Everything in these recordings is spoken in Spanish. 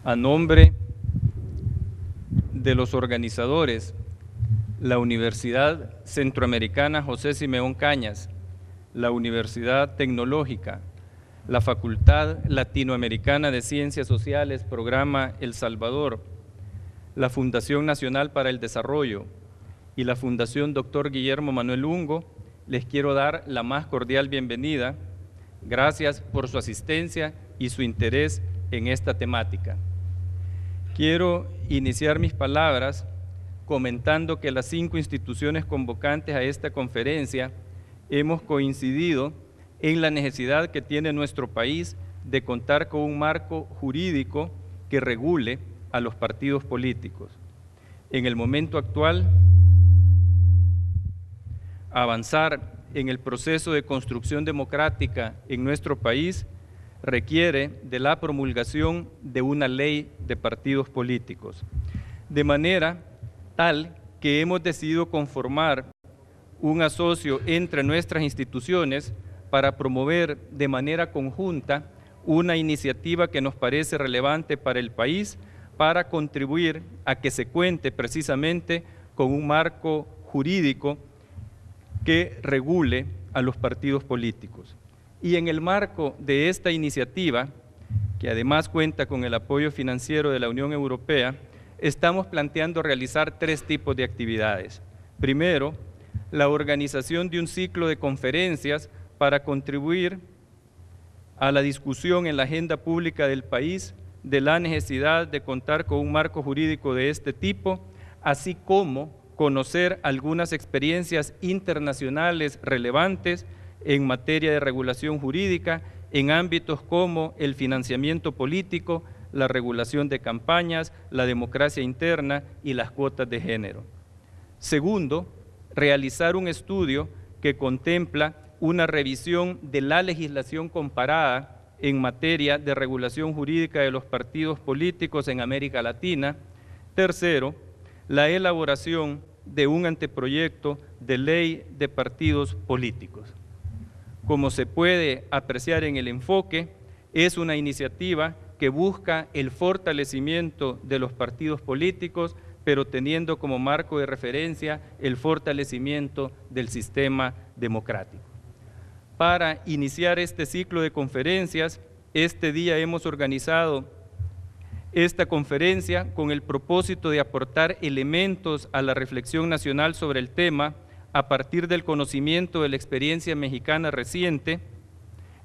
A nombre de los organizadores, la Universidad Centroamericana José Simeón Cañas, la Universidad Tecnológica, la Facultad Latinoamericana de Ciencias Sociales, Programa El Salvador, la Fundación Nacional para el Desarrollo y la Fundación Dr. Guillermo Manuel Ungo, les quiero dar la más cordial bienvenida. Gracias por su asistencia y su interés en esta temática. Quiero iniciar mis palabras comentando que las 5 instituciones convocantes a esta conferencia hemos coincidido en la necesidad que tiene nuestro país de contar con un marco jurídico que regule a los partidos políticos. En el momento actual, avanzar en el proceso de construcción democrática en nuestro país requiere de la promulgación de una ley de partidos políticos, de manera tal que hemos decidido conformar un asocio entre nuestras instituciones para promover de manera conjunta una iniciativa que nos parece relevante para el país, para contribuir a que se cuente precisamente con un marco jurídico que regule a los partidos políticos. Y en el marco de esta iniciativa, que además cuenta con el apoyo financiero de la Unión Europea, estamos planteando realizar 3 tipos de actividades. Primero, la organización de un ciclo de conferencias para contribuir a la discusión en la agenda pública del país de la necesidad de contar con un marco jurídico de este tipo, así como conocer algunas experiencias internacionales relevantes en materia de regulación jurídica en ámbitos como el financiamiento político, la regulación de campañas, la democracia interna y las cuotas de género. Segundo, realizar un estudio que contempla una revisión de la legislación comparada en materia de regulación jurídica de los partidos políticos en América Latina. Tercero, la elaboración de un anteproyecto de ley de partidos políticos. Como se puede apreciar en el enfoque, es una iniciativa que busca el fortalecimiento de los partidos políticos, pero teniendo como marco de referencia el fortalecimiento del sistema democrático. Para iniciar este ciclo de conferencias, este día hemos organizado esta conferencia con el propósito de aportar elementos a la reflexión nacional sobre el tema a partir del conocimiento de la experiencia mexicana reciente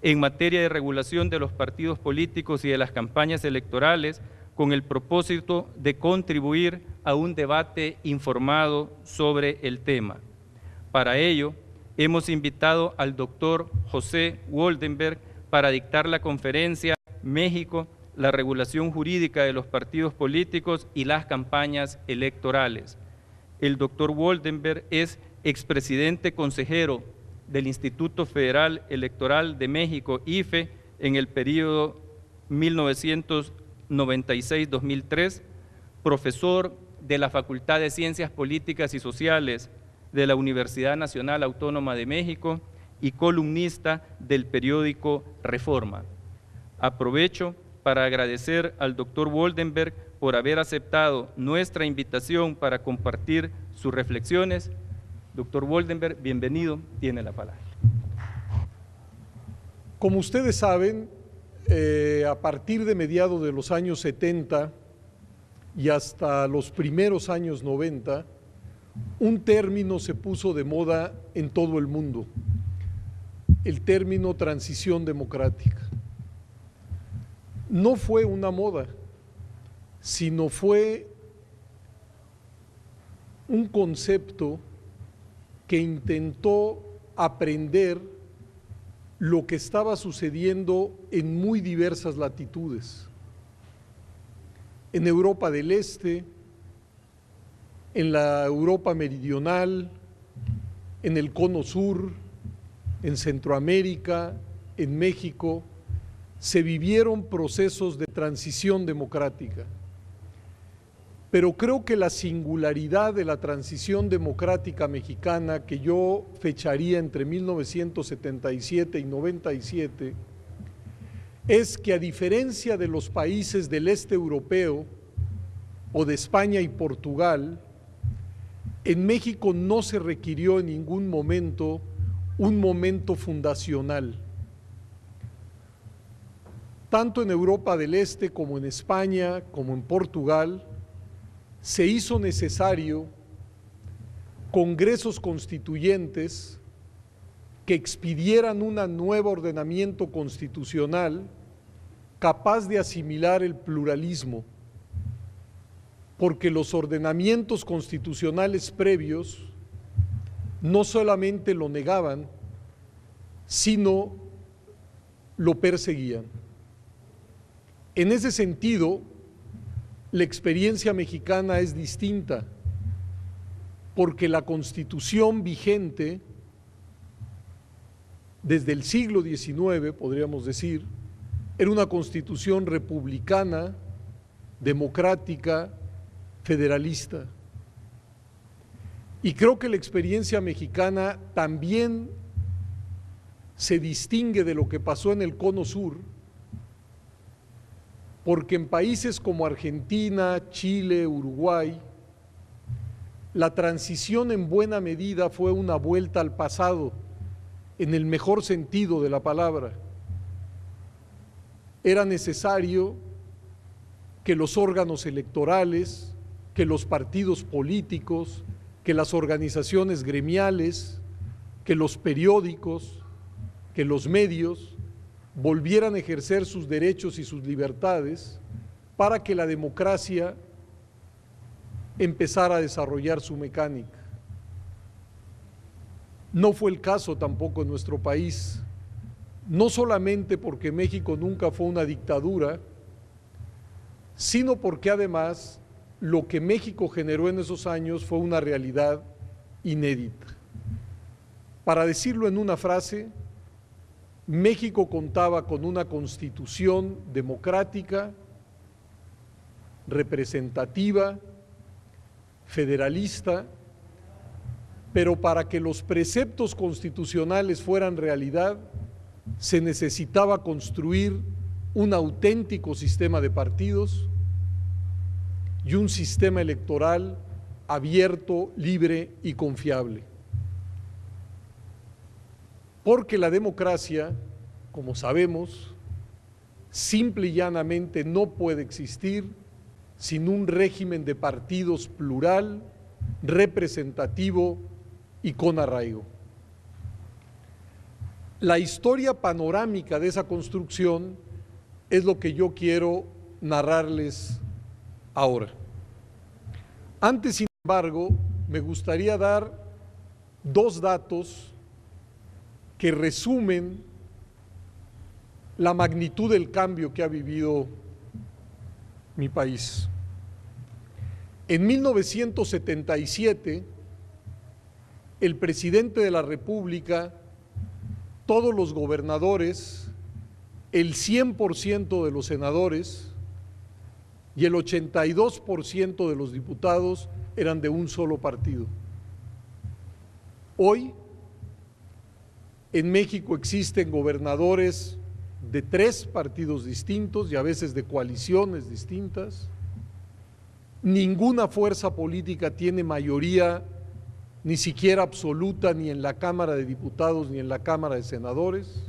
en materia de regulación de los partidos políticos y de las campañas electorales, con el propósito de contribuir a un debate informado sobre el tema. Para ello, hemos invitado al doctor José Woldenberg para dictar la conferencia México, la regulación jurídica de los partidos políticos y las campañas electorales. El doctor Woldenberg es expresidente consejero del Instituto Federal Electoral de México, IFE, en el periodo 1996-2003, profesor de la Facultad de Ciencias Políticas y Sociales de la Universidad Nacional Autónoma de México y columnista del periódico Reforma. Aprovecho para agradecer al doctor Woldenberg por haber aceptado nuestra invitación para compartir sus reflexiones. Doctor Woldenberg, bienvenido, tiene la palabra. Como ustedes saben, a partir de mediados de los años 70 y hasta los primeros años 90, un término se puso de moda en todo el mundo, el término transición democrática. No fue una moda, sino fue un concepto que intentó aprender lo que estaba sucediendo en muy diversas latitudes. En Europa del Este, en la Europa meridional, en el Cono Sur, en Centroamérica, en México, se vivieron procesos de transición democrática. Pero creo que la singularidad de la transición democrática mexicana, que yo fecharía entre 1977 y 97, es que, a diferencia de los países del este europeo o de España y Portugal, en México no se requirió en ningún momento un momento fundacional. Tanto en Europa del Este como en España, como en Portugal, se hizo necesario congresos constituyentes que expidieran un nuevo ordenamiento constitucional capaz de asimilar el pluralismo, porque los ordenamientos constitucionales previos no solamente lo negaban, sino lo perseguían. En ese sentido, la experiencia mexicana es distinta, porque la Constitución vigente desde el siglo XIX, podríamos decir, era una Constitución republicana, democrática, federalista. Y creo que la experiencia mexicana también se distingue de lo que pasó en el Cono Sur, porque en países como Argentina, Chile, Uruguay, la transición en buena medida fue una vuelta al pasado, en el mejor sentido de la palabra. Era necesario que los órganos electorales, que los partidos políticos, que las organizaciones gremiales, que los periódicos, que los medios volvieran a ejercer sus derechos y sus libertades para que la democracia empezara a desarrollar su mecánica. No fue el caso tampoco en nuestro país, no solamente porque México nunca fue una dictadura, sino porque además lo que México generó en esos años fue una realidad inédita. Para decirlo en una frase, México contaba con una constitución democrática, representativa, federalista, pero para que los preceptos constitucionales fueran realidad, se necesitaba construir un auténtico sistema de partidos y un sistema electoral abierto, libre y confiable. Porque la democracia, como sabemos, simple y llanamente no puede existir sin un régimen de partidos plural, representativo y con arraigo. La historia panorámica de esa construcción es lo que yo quiero narrarles ahora. Antes, sin embargo, me gustaría dar dos datos que resumen la magnitud del cambio que ha vivido mi país. En 1977, el presidente de la República, todos los gobernadores, el 100% de los senadores y el 82% de los diputados eran de un solo partido. Hoy, en México existen gobernadores de 3 partidos distintos y a veces de coaliciones distintas. Ninguna fuerza política tiene mayoría, ni siquiera absoluta, ni en la Cámara de Diputados ni en la Cámara de Senadores.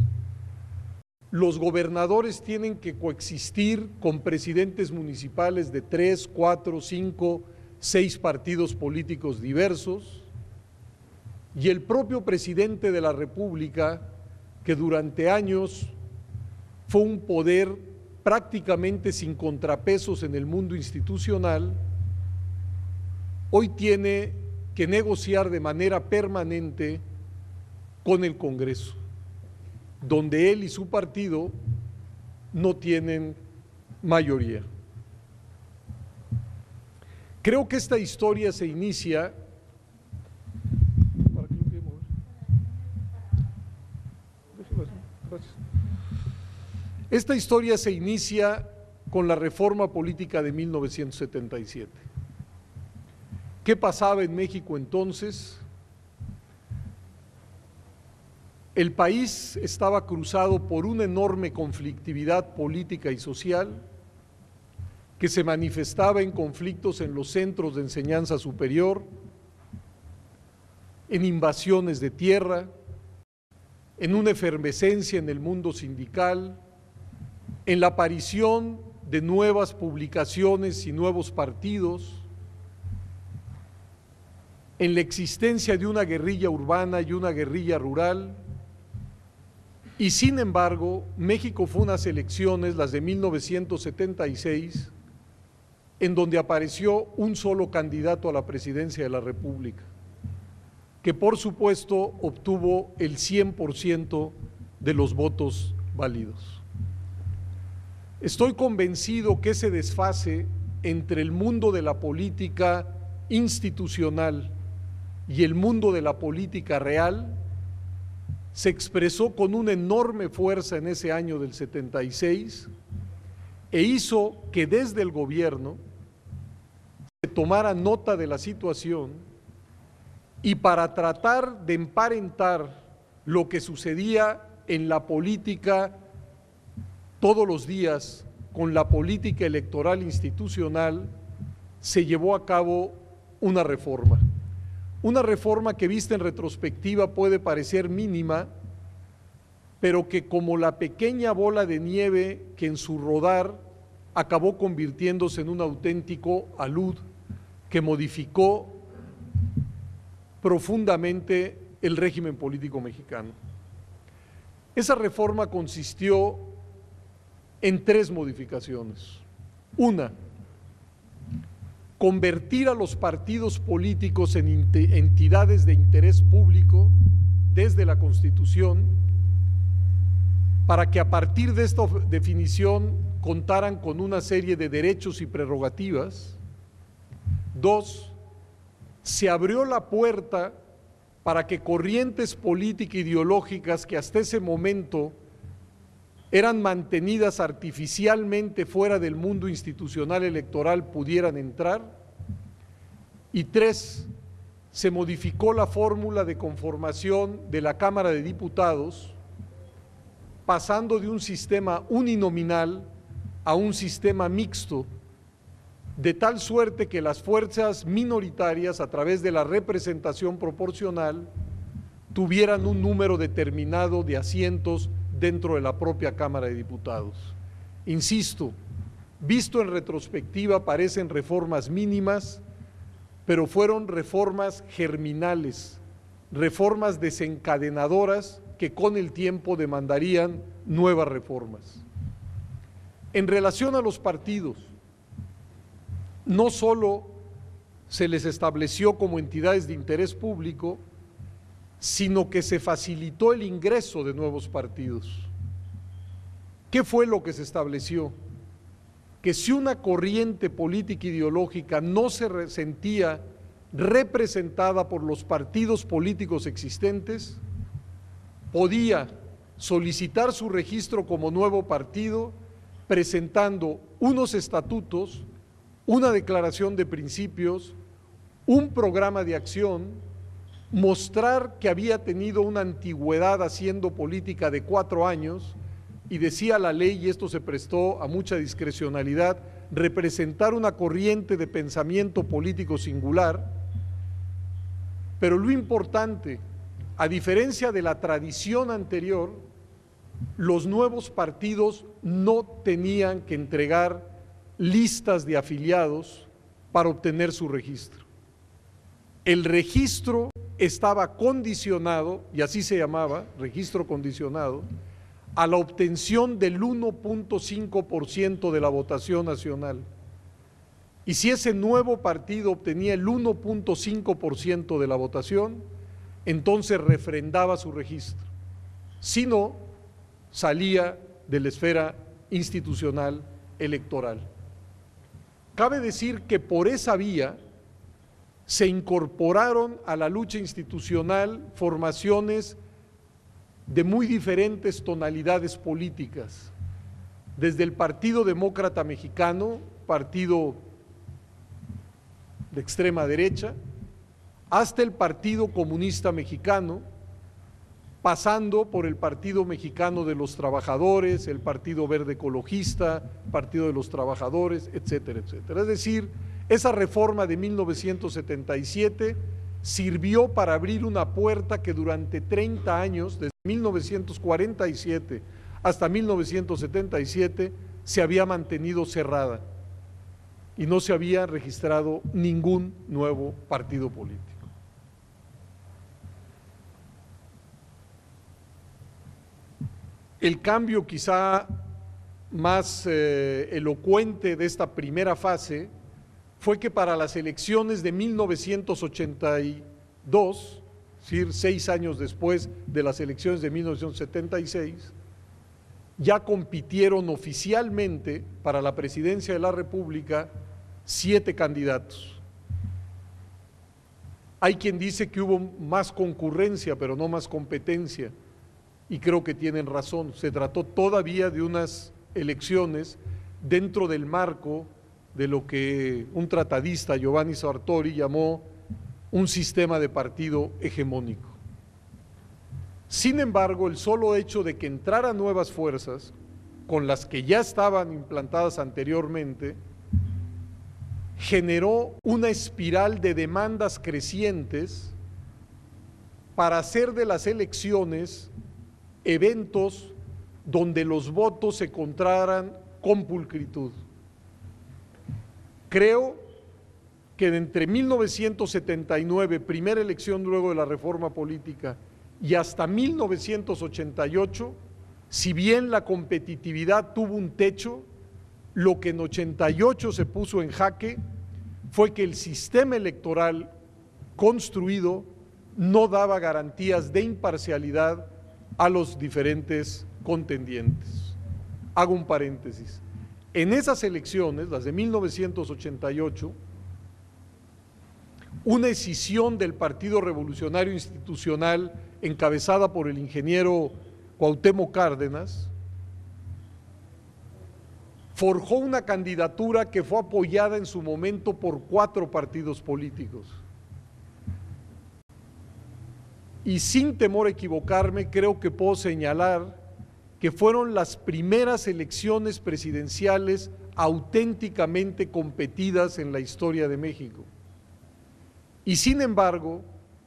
Los gobernadores tienen que coexistir con presidentes municipales de 3, 4, 5, 6 partidos políticos diversos. Y el propio presidente de la República, que durante años fue un poder prácticamente sin contrapesos en el mundo institucional, hoy tiene que negociar de manera permanente con el Congreso, donde él y su partido no tienen mayoría. Creo que esta historia se inicia. Esta historia se inicia con la reforma política de 1977. ¿Qué pasaba en México entonces? el país estaba cruzado por una enorme conflictividad política y social que se manifestaba en conflictos en los centros de enseñanza superior, en invasiones de tierra, en una efervescencia en el mundo sindical, en la aparición de nuevas publicaciones y nuevos partidos, en la existencia de una guerrilla urbana y una guerrilla rural. Y sin embargo, México fue unas elecciones, las de 1976, en donde apareció un solo candidato a la presidencia de la República, que por supuesto obtuvo el 100% de los votos válidos. Estoy convencido que ese desfase entre el mundo de la política institucional y el mundo de la política real se expresó con una enorme fuerza en ese año del 76 e hizo que desde el gobierno se tomara nota de la situación y para tratar de emparentar lo que sucedía en la política todos los días con la política electoral institucional, se llevó a cabo una reforma. Una reforma que vista en retrospectiva puede parecer mínima, pero que como la pequeña bola de nieve que en su rodar acabó convirtiéndose en un auténtico alud que modificó profundamente el régimen político mexicano. Esa reforma consistió en 3 modificaciones. Una, convertir a los partidos políticos en entidades de interés público desde la Constitución, para que a partir de esta definición contaran con una serie de derechos y prerrogativas. 2, se abrió la puerta para que corrientes políticas ideológicas que hasta ese momento eran mantenidas artificialmente fuera del mundo institucional electoral pudieran entrar. Y 3, se modificó la fórmula de conformación de la Cámara de Diputados, pasando de un sistema uninominal a un sistema mixto, de tal suerte que las fuerzas minoritarias, a través de la representación proporcional, tuvieran un número determinado de asientos dentro de la propia Cámara de Diputados. Insisto, visto en retrospectiva parecen reformas mínimas, pero fueron reformas germinales, reformas desencadenadoras que con el tiempo demandarían nuevas reformas. En relación a los partidos, no solo se les estableció como entidades de interés público, sino que se facilitó el ingreso de nuevos partidos. ¿Qué fue lo que se estableció? Que si una corriente política ideológica no se sentía representada por los partidos políticos existentes, podía solicitar su registro como nuevo partido presentando unos estatutos, una declaración de principios, un programa de acción, mostrar que había tenido una antigüedad haciendo política de 4 años, y decía la ley, y esto se prestó a mucha discrecionalidad, representar una corriente de pensamiento político singular. Pero lo importante, a diferencia de la tradición anterior, los nuevos partidos no tenían que entregar listas de afiliados para obtener su registro. El registro estaba condicionado, y así se llamaba, registro condicionado, a la obtención del 1.5% de la votación nacional. Y si ese nuevo partido obtenía el 1.5% de la votación, entonces refrendaba su registro. Si no, salía de la esfera institucional electoral. Cabe decir que por esa vía se incorporaron a la lucha institucional formaciones de muy diferentes tonalidades políticas, desde el Partido Demócrata Mexicano, partido de extrema derecha, hasta el Partido Comunista Mexicano, pasando por el Partido Mexicano de los Trabajadores, el Partido Verde Ecologista, Partido de los Trabajadores, etcétera, etcétera. Es decir, esa reforma de 1977 sirvió para abrir una puerta que durante 30 años, desde 1947 hasta 1977, se había mantenido cerrada y no se había registrado ningún nuevo partido político. El cambio quizá más elocuente de esta primera fase fue que para las elecciones de 1982, es decir, 6 años después de las elecciones de 1976, ya compitieron oficialmente para la presidencia de la República 7 candidatos. Hay quien dice que hubo más concurrencia, pero no más competencia. Y creo que tienen razón, se trató todavía de unas elecciones dentro del marco de lo que un tratadista, Giovanni Sartori, llamó un sistema de partido hegemónico. Sin embargo, el solo hecho de que entraran nuevas fuerzas, con las que ya estaban implantadas anteriormente, generó una espiral de demandas crecientes para hacer de las elecciones eventos donde los votos se encontraran con pulcritud. Creo que entre 1979, primera elección luego de la reforma política, y hasta 1988, si bien la competitividad tuvo un techo, lo que en 88 se puso en jaque fue que el sistema electoral construido no daba garantías de imparcialidad a los diferentes contendientes. Hago un paréntesis. En esas elecciones, las de 1988, una escisión del Partido Revolucionario Institucional encabezada por el ingeniero Cuauhtémoc Cárdenas forjó una candidatura que fue apoyada en su momento por 4 partidos políticos. Y sin temor a equivocarme, creo que puedo señalar que fueron las primeras elecciones presidenciales auténticamente competidas en la historia de México. Y sin embargo,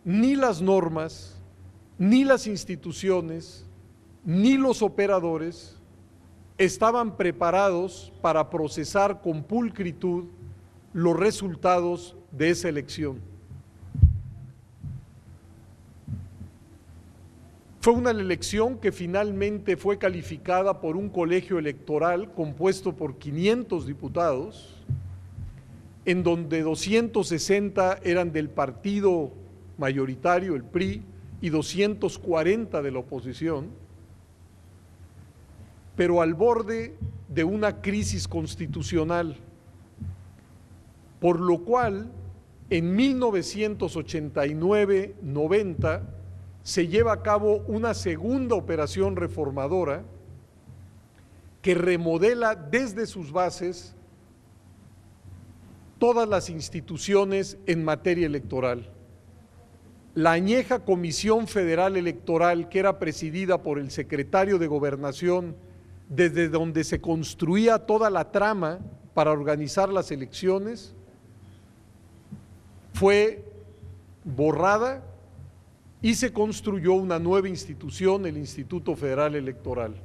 ni las normas, ni las instituciones, ni los operadores estaban preparados para procesar con pulcritud los resultados de esa elección. Fue una elección que finalmente fue calificada por un colegio electoral compuesto por 500 diputados, en donde 260 eran del partido mayoritario, el PRI, y 240 de la oposición, pero al borde de una crisis constitucional, por lo cual en 1989-90 se lleva a cabo una segunda operación reformadora que remodela desde sus bases todas las instituciones en materia electoral. La añeja Comisión Federal Electoral, que era presidida por el secretario de Gobernación, desde donde se construía toda la trama para organizar las elecciones, fue borrada y se construyó una nueva institución, el Instituto Federal Electoral.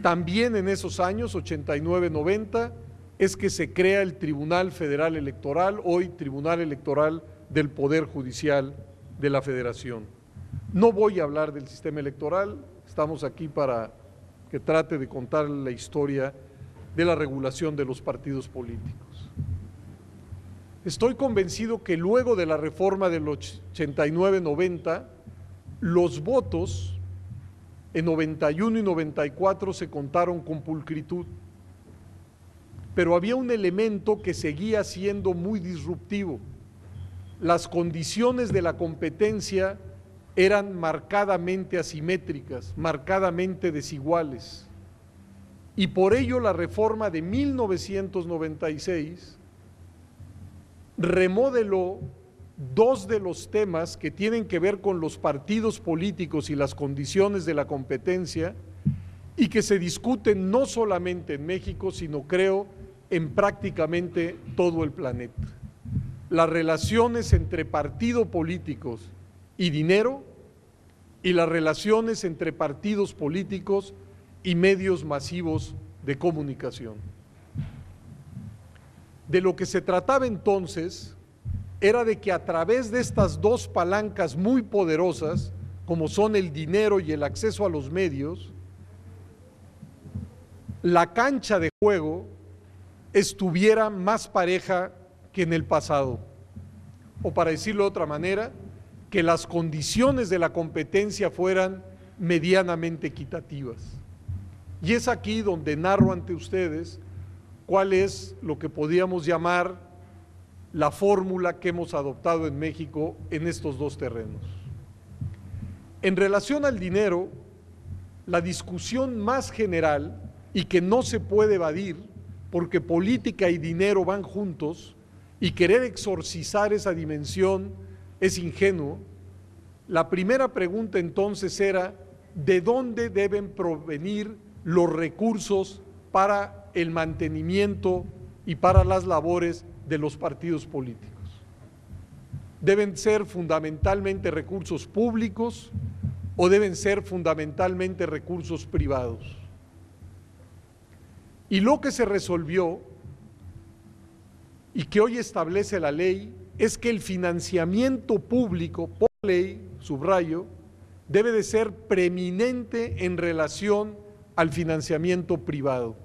También en esos años, 89-90, es que se crea el Tribunal Federal Electoral, hoy Tribunal Electoral del Poder Judicial de la Federación. No voy a hablar del sistema electoral, estamos aquí para que trate de contar la historia de la regulación de los partidos políticos. Estoy convencido que luego de la reforma del 89-90, los votos en 91 y 94 se contaron con pulcritud, pero había un elemento que seguía siendo muy disruptivo. Las condiciones de la competencia eran marcadamente asimétricas, marcadamente desiguales, y por ello la reforma de 1996 remodeló dos de los temas que tienen que ver con los partidos políticos y las condiciones de la competencia y que se discuten no solamente en México, sino creo en prácticamente todo el planeta. Las relaciones entre partidos políticos y dinero y las relaciones entre partidos políticos y medios masivos de comunicación. De lo que se trataba entonces era de que a través de estas dos palancas muy poderosas, como son el dinero y el acceso a los medios, la cancha de juego estuviera más pareja que en el pasado. O para decirlo de otra manera, que las condiciones de la competencia fueran medianamente equitativas. Y es aquí donde narro ante ustedes cuál es lo que podríamos llamar la fórmula que hemos adoptado en México en estos dos terrenos. En relación al dinero, la discusión más general y que no se puede evadir, porque política y dinero van juntos, y querer exorcizar esa dimensión es ingenuo. La primera pregunta entonces era, ¿de dónde deben provenir los recursos para el mantenimiento y para las labores de los partidos políticos? ¿Deben ser fundamentalmente recursos públicos o deben ser fundamentalmente recursos privados? Y lo que se resolvió y que hoy establece la ley es que el financiamiento público, por ley, subrayo, debe de ser preeminente en relación al financiamiento privado.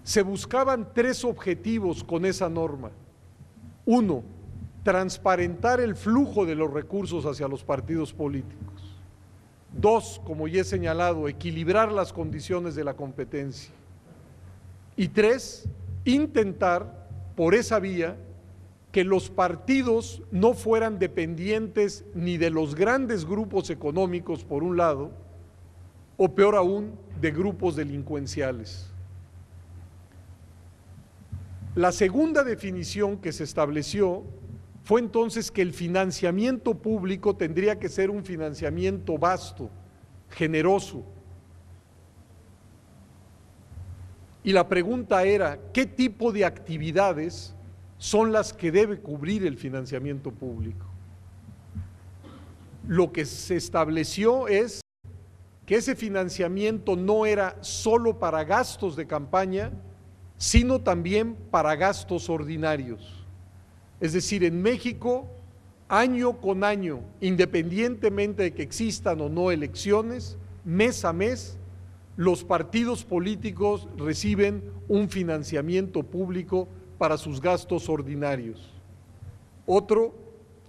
Se buscaban tres objetivos con esa norma. Uno, transparentar el flujo de los recursos hacia los partidos políticos. Dos, como ya he señalado, equilibrar las condiciones de la competencia. Y tres, intentar por esa vía que los partidos no fueran dependientes ni de los grandes grupos económicos por un lado, o peor aún, de grupos delincuenciales. La segunda definición que se estableció fue entonces que el financiamiento público tendría que ser un financiamiento vasto, generoso. Y la pregunta era, ¿qué tipo de actividades son las que debe cubrir el financiamiento público? Lo que se estableció es que ese financiamiento no era solo para gastos de campaña, sino también para gastos ordinarios. Es decir, en México, año con año, independientemente de que existan o no elecciones, mes a mes, los partidos políticos reciben un financiamiento público para sus gastos ordinarios. Otro,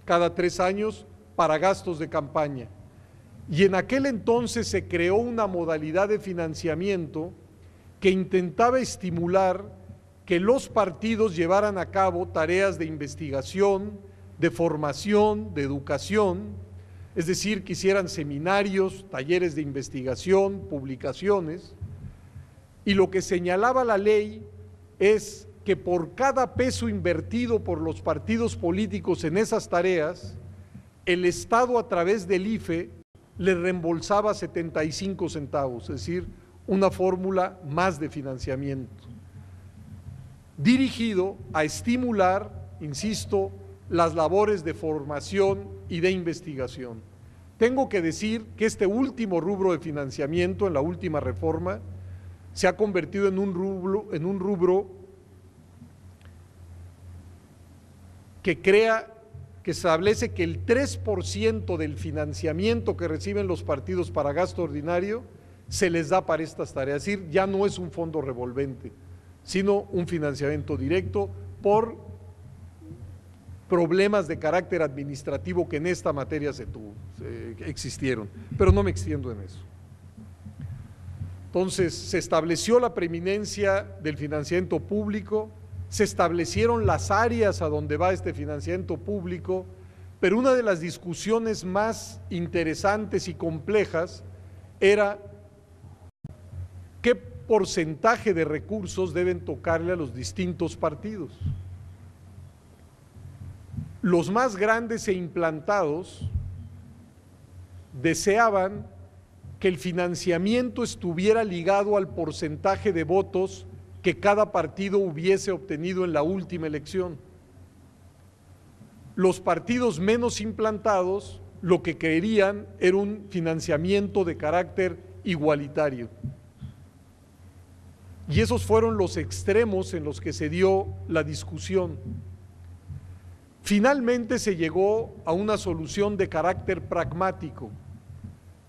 cada 3 años, para gastos de campaña. Y en aquel entonces se creó una modalidad de financiamiento que intentaba estimular que los partidos llevaran a cabo tareas de investigación, de formación, de educación, es decir, que hicieran seminarios, talleres de investigación, publicaciones, y lo que señalaba la ley es que por cada peso invertido por los partidos políticos en esas tareas, el Estado a través del IFE le reembolsaba 75 centavos, es decir, una fórmula más de financiamiento, dirigido a estimular, insisto, las labores de formación y de investigación. Tengo que decir que este último rubro de financiamiento en la última reforma se ha convertido en un rubro que establece que el 3% del financiamiento que reciben los partidos para gasto ordinario se les da para estas tareas, es decir, ya no es un fondo revolvente, sino un financiamiento directo por problemas de carácter administrativo que en esta materia existieron, pero no me extiendo en eso. Entonces, se estableció la preeminencia del financiamiento público, se establecieron las áreas a donde va este financiamiento público, pero una de las discusiones más interesantes y complejas era qué porcentaje de recursos deben tocarle a los distintos partidos. los más grandes e implantados deseaban que el financiamiento estuviera ligado al porcentaje de votos que cada partido hubiese obtenido en la última elección. Los partidos menos implantados lo que querían era un financiamiento de carácter igualitario. Y esos fueron los extremos en los que se dio la discusión. Finalmente se llegó a una solución de carácter pragmático.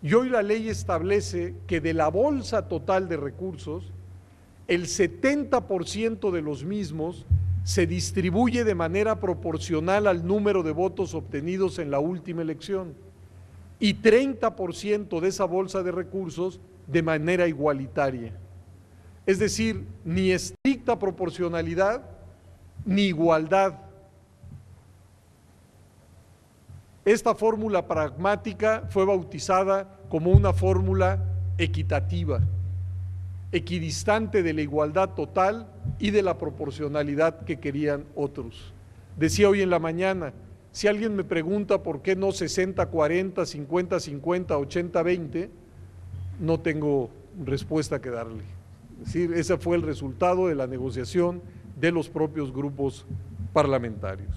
Y hoy la ley establece que de la bolsa total de recursos, el 70% de los mismos se distribuye de manera proporcional al número de votos obtenidos en la última elección y 30% de esa bolsa de recursos de manera igualitaria. Es decir, ni estricta proporcionalidad ni igualdad. Esta fórmula pragmática fue bautizada como una fórmula equitativa, equidistante de la igualdad total y de la proporcionalidad que querían otros. Decía hoy en la mañana, si alguien me pregunta por qué no 60-40, 50-50, 80-20, no tengo respuesta que darle. Es decir, ese fue el resultado de la negociación de los propios grupos parlamentarios.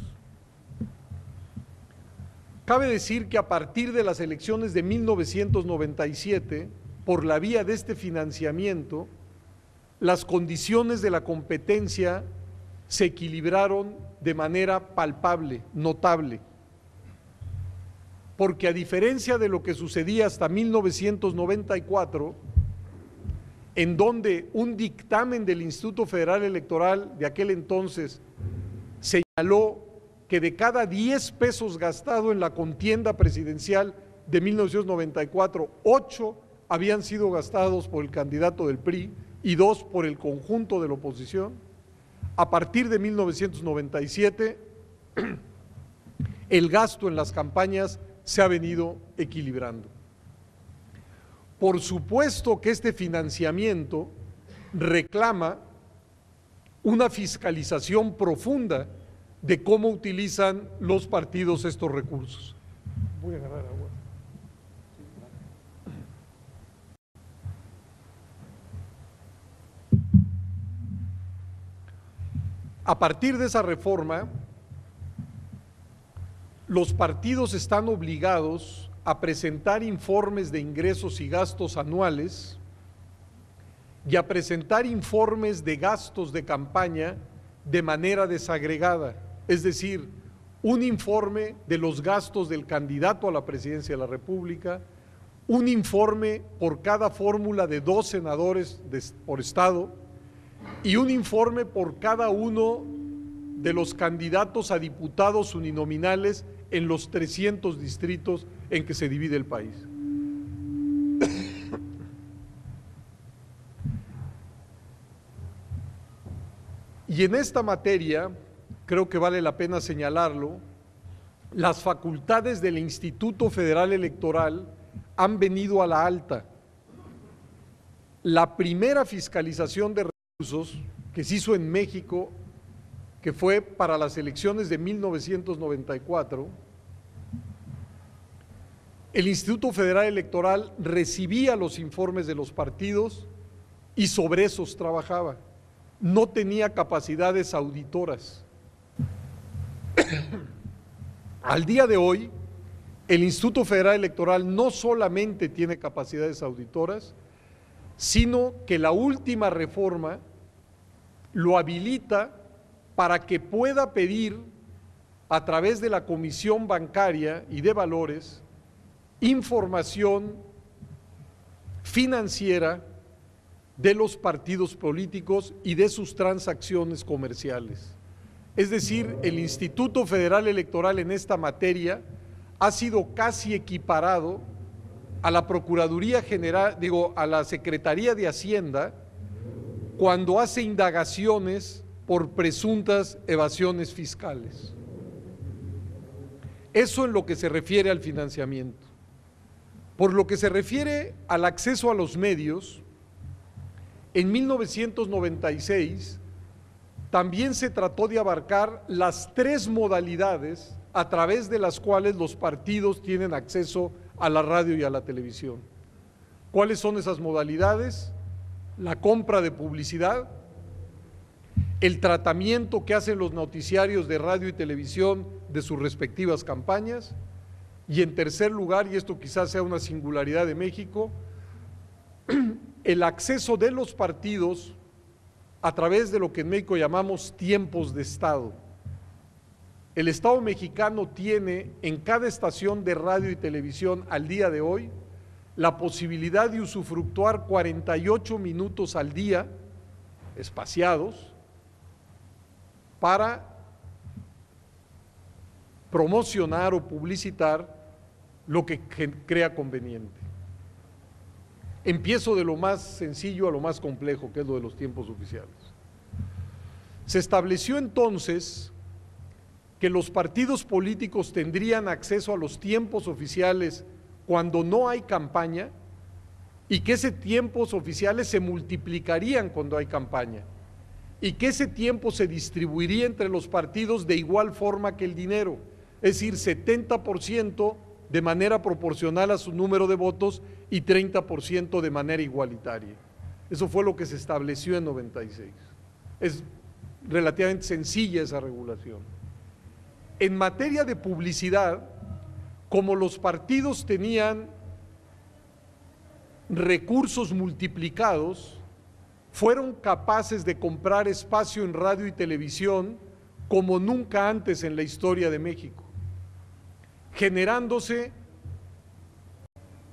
Cabe decir que a partir de las elecciones de 1997, por la vía de este financiamiento, las condiciones de la competencia se equilibraron de manera palpable, notable, porque a diferencia de lo que sucedía hasta 1994, en donde un dictamen del Instituto Federal Electoral de aquel entonces señaló que de cada 10 pesos gastado en la contienda presidencial de 1994, 8 habían sido gastados por el candidato del PRI y 2 por el conjunto de la oposición. A partir de 1997, el gasto en las campañas se ha venido equilibrando. Por supuesto que este financiamiento reclama una fiscalización profunda de cómo utilizan los partidos estos recursos. Voy a agarrar agua. A partir de esa reforma, los partidos están obligados a presentar informes de ingresos y gastos anuales y a presentar informes de gastos de campaña de manera desagregada, es decir, un informe de los gastos del candidato a la presidencia de la República, un informe por cada fórmula de 2 senadores por estado y un informe por cada uno de los candidatos a diputados uninominales en los 300 distritos en que se divide el país. Y en esta materia, creo que vale la pena señalarlo, las facultades del Instituto Federal Electoral han venido a la alta. La primera fiscalización de recursos que se hizo en México, que fue para las elecciones de 1994, el Instituto Federal Electoral recibía los informes de los partidos y sobre esos trabajaba. No tenía capacidades auditoras. Al día de hoy, el Instituto Federal Electoral no solamente tiene capacidades auditoras, sino que la última reforma lo habilita para que pueda pedir a través de la Comisión Bancaria y de Valores información financiera de los partidos políticos y de sus transacciones comerciales. Es decir, el Instituto Federal Electoral en esta materia ha sido casi equiparado a la Procuraduría General, a la Secretaría de Hacienda, cuando hace indagaciones por presuntas evasiones fiscales. Eso en lo que se refiere al financiamiento. Por lo que se refiere al acceso a los medios, en 1996 también se trató de abarcar las 3 modalidades a través de las cuales los partidos tienen acceso a la radio y a la televisión. ¿Cuáles son esas modalidades? La compra de publicidad, el tratamiento que hacen los noticiarios de radio y televisión de sus respectivas campañas, y en tercer lugar, y esto quizás sea una singularidad de México, el acceso de los partidos a través de lo que en México llamamos tiempos de Estado. El Estado mexicano tiene en cada estación de radio y televisión al día de hoy la posibilidad de usufructuar 48 minutos al día, espaciados, para promocionar o publicitar lo que crea conveniente. Empiezo de lo más sencillo a lo más complejo, que es lo de los tiempos oficiales. Se estableció entonces que los partidos políticos tendrían acceso a los tiempos oficiales cuando no hay campaña y que esos tiempos oficiales se multiplicarían cuando hay campaña y que ese tiempo se distribuiría entre los partidos de igual forma que el dinero, es decir, 70% de manera proporcional a su número de votos y 30% de manera igualitaria. Eso fue lo que se estableció en 96. Es relativamente sencilla esa regulación. En materia de publicidad, como los partidos tenían recursos multiplicados, fueron capaces de comprar espacio en radio y televisión como nunca antes en la historia de México, generándose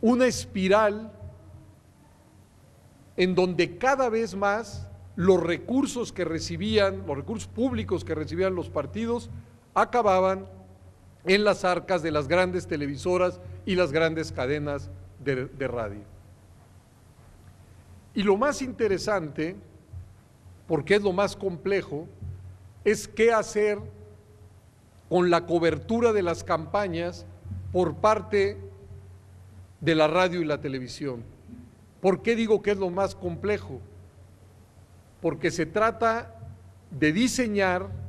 una espiral en donde cada vez más los recursos públicos que recibían los partidos acababan en las arcas de las grandes televisoras y las grandes cadenas de radio. Y lo más interesante, porque es lo más complejo, es qué hacer con la cobertura de las campañas por parte de la radio y la televisión. ¿Por qué digo que es lo más complejo? Porque se trata de diseñar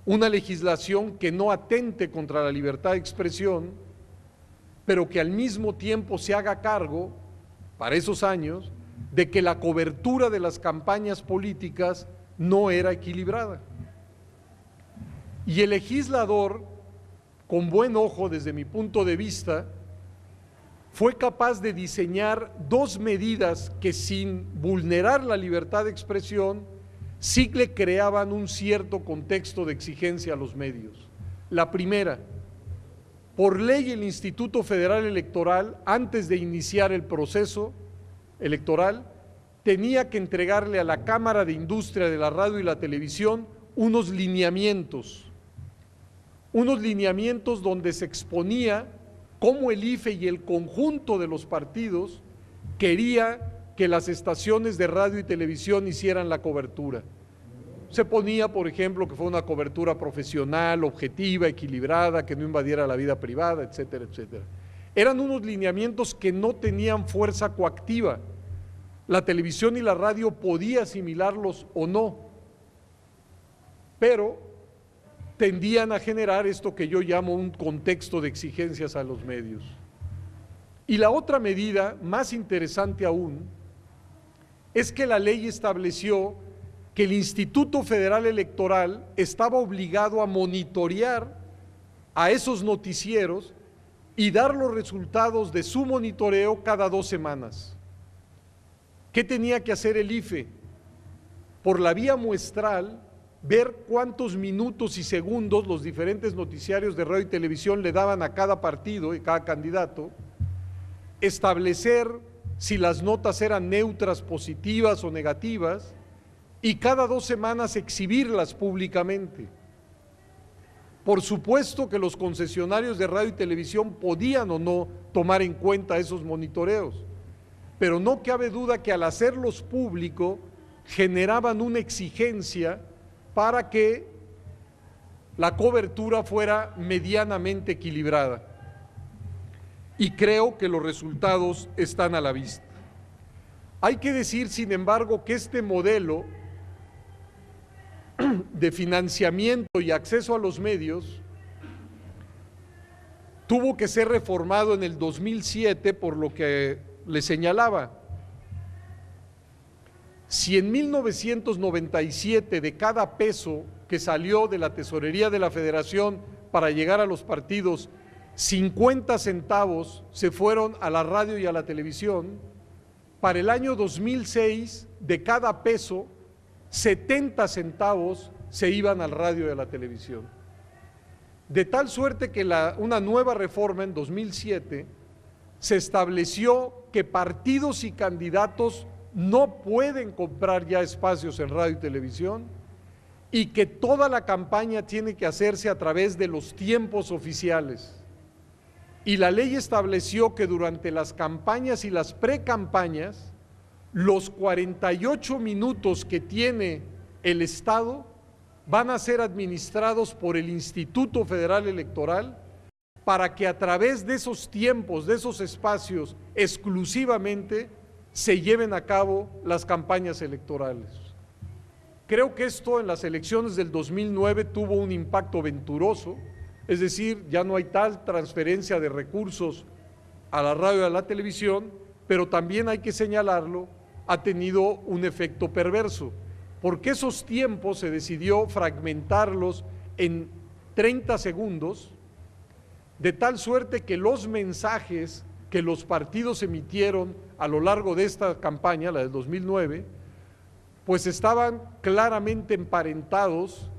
una legislación que no atente contra la libertad de expresión, pero que al mismo tiempo se haga cargo, para esos años, de que la cobertura de las campañas políticas no era equilibrada. Y el legislador, con buen ojo desde mi punto de vista, fue capaz de diseñar dos medidas que, sin vulnerar la libertad de expresión, sí le creaban un cierto contexto de exigencia a los medios. La primera, por ley el Instituto Federal Electoral, antes de iniciar el proceso electoral, tenía que entregarle a la Cámara de Industria de la Radio y la Televisión unos lineamientos donde se exponía cómo el IFE y el conjunto de los partidos quería que las estaciones de radio y televisión hicieran la cobertura. Se ponía, por ejemplo, que fue una cobertura profesional, objetiva, equilibrada, que no invadiera la vida privada, etcétera, etcétera. Eran unos lineamientos que no tenían fuerza coactiva. La televisión y la radio podía asimilarlos o no, pero tendían a generar esto que yo llamo un contexto de exigencias a los medios. Y la otra medida, más interesante aún, es que la ley estableció que el Instituto Federal Electoral estaba obligado a monitorear a esos noticieros y dar los resultados de su monitoreo cada 2 semanas. ¿Qué tenía que hacer el IFE? Por la vía muestral, ver cuántos minutos y segundos los diferentes noticiarios de radio y televisión le daban a cada partido y cada candidato, establecer si las notas eran neutras, positivas o negativas, y cada 2 semanas exhibirlas públicamente. Por supuesto que los concesionarios de radio y televisión podían o no tomar en cuenta esos monitoreos, pero no cabe duda que al hacerlos público generaban una exigencia para que la cobertura fuera medianamente equilibrada. Y creo que los resultados están a la vista. Hay que decir, sin embargo, que este modelo de financiamiento y acceso a los medios tuvo que ser reformado en el 2007 por lo que le señalaba. Si en 1997 de cada peso que salió de la tesorería de la Federación para llegar a los partidos, 50 centavos se fueron a la radio y a la televisión, para el año 2006 de cada peso, 70 centavos se iban al radio y a la televisión. De tal suerte que una nueva reforma en 2007 se estableció que partidos y candidatos no pueden comprar ya espacios en radio y televisión y que toda la campaña tiene que hacerse a través de los tiempos oficiales. Y la ley estableció que durante las campañas y las precampañas, los 48 minutos que tiene el Estado van a ser administrados por el Instituto Federal Electoral para que a través de esos tiempos, de esos espacios, exclusivamente se lleven a cabo las campañas electorales. Creo que esto en las elecciones del 2009 tuvo un impacto venturoso, es decir, ya no hay tal transferencia de recursos a la radio y a la televisión, pero también hay que señalarlo, ha tenido un efecto perverso, porque esos tiempos se decidió fragmentarlos en 30 segundos, de tal suerte que los mensajes que los partidos emitieron a lo largo de esta campaña, la del 2009, pues estaban claramente emparentados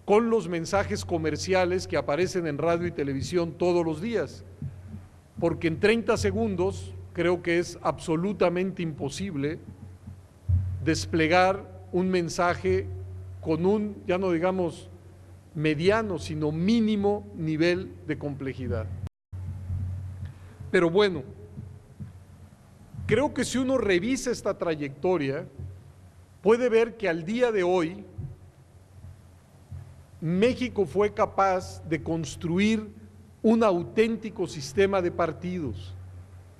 con los mensajes comerciales que aparecen en radio y televisión todos los días, porque en 30 segundos creo que es absolutamente imposible desplegar un mensaje con un, ya no digamos mediano, sino mínimo nivel de complejidad. Pero bueno, creo que si uno revisa esta trayectoria, puede ver que al día de hoy México fue capaz de construir un auténtico sistema de partidos,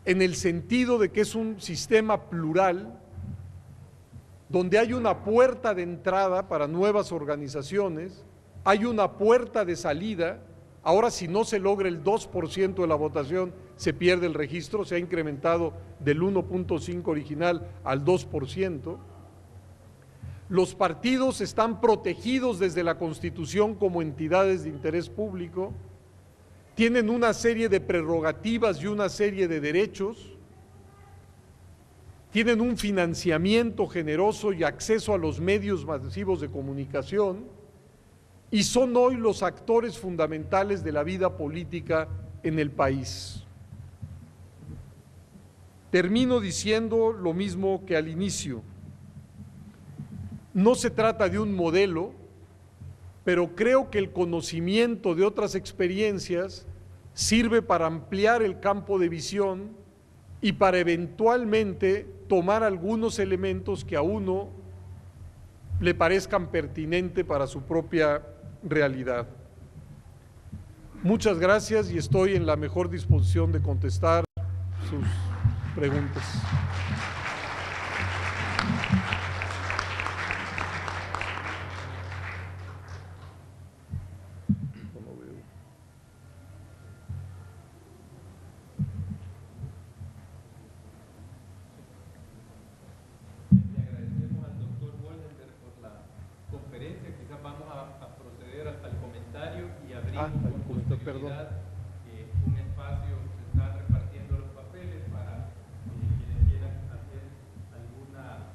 en el sentido de que es un sistema plural, donde hay una puerta de entrada para nuevas organizaciones, hay una puerta de salida. Ahora, si no se logra el 2% de la votación, se pierde el registro, se ha incrementado del 1.5 original al 2%. Los partidos están protegidos desde la Constitución como entidades de interés público, tienen una serie de prerrogativas y una serie de derechos, tienen un financiamiento generoso y acceso a los medios masivos de comunicación y son hoy los actores fundamentales de la vida política en el país. Termino diciendo lo mismo que al inicio. No se trata de un modelo, pero creo que el conocimiento de otras experiencias sirve para ampliar el campo de visión y para eventualmente tomar algunos elementos que a uno le parezcan pertinentes para su propia realidad. Muchas gracias y estoy en la mejor disposición de contestar sus preguntas. Perdón. Un espacio, se están repartiendo los papeles para quienes quieran hacer alguna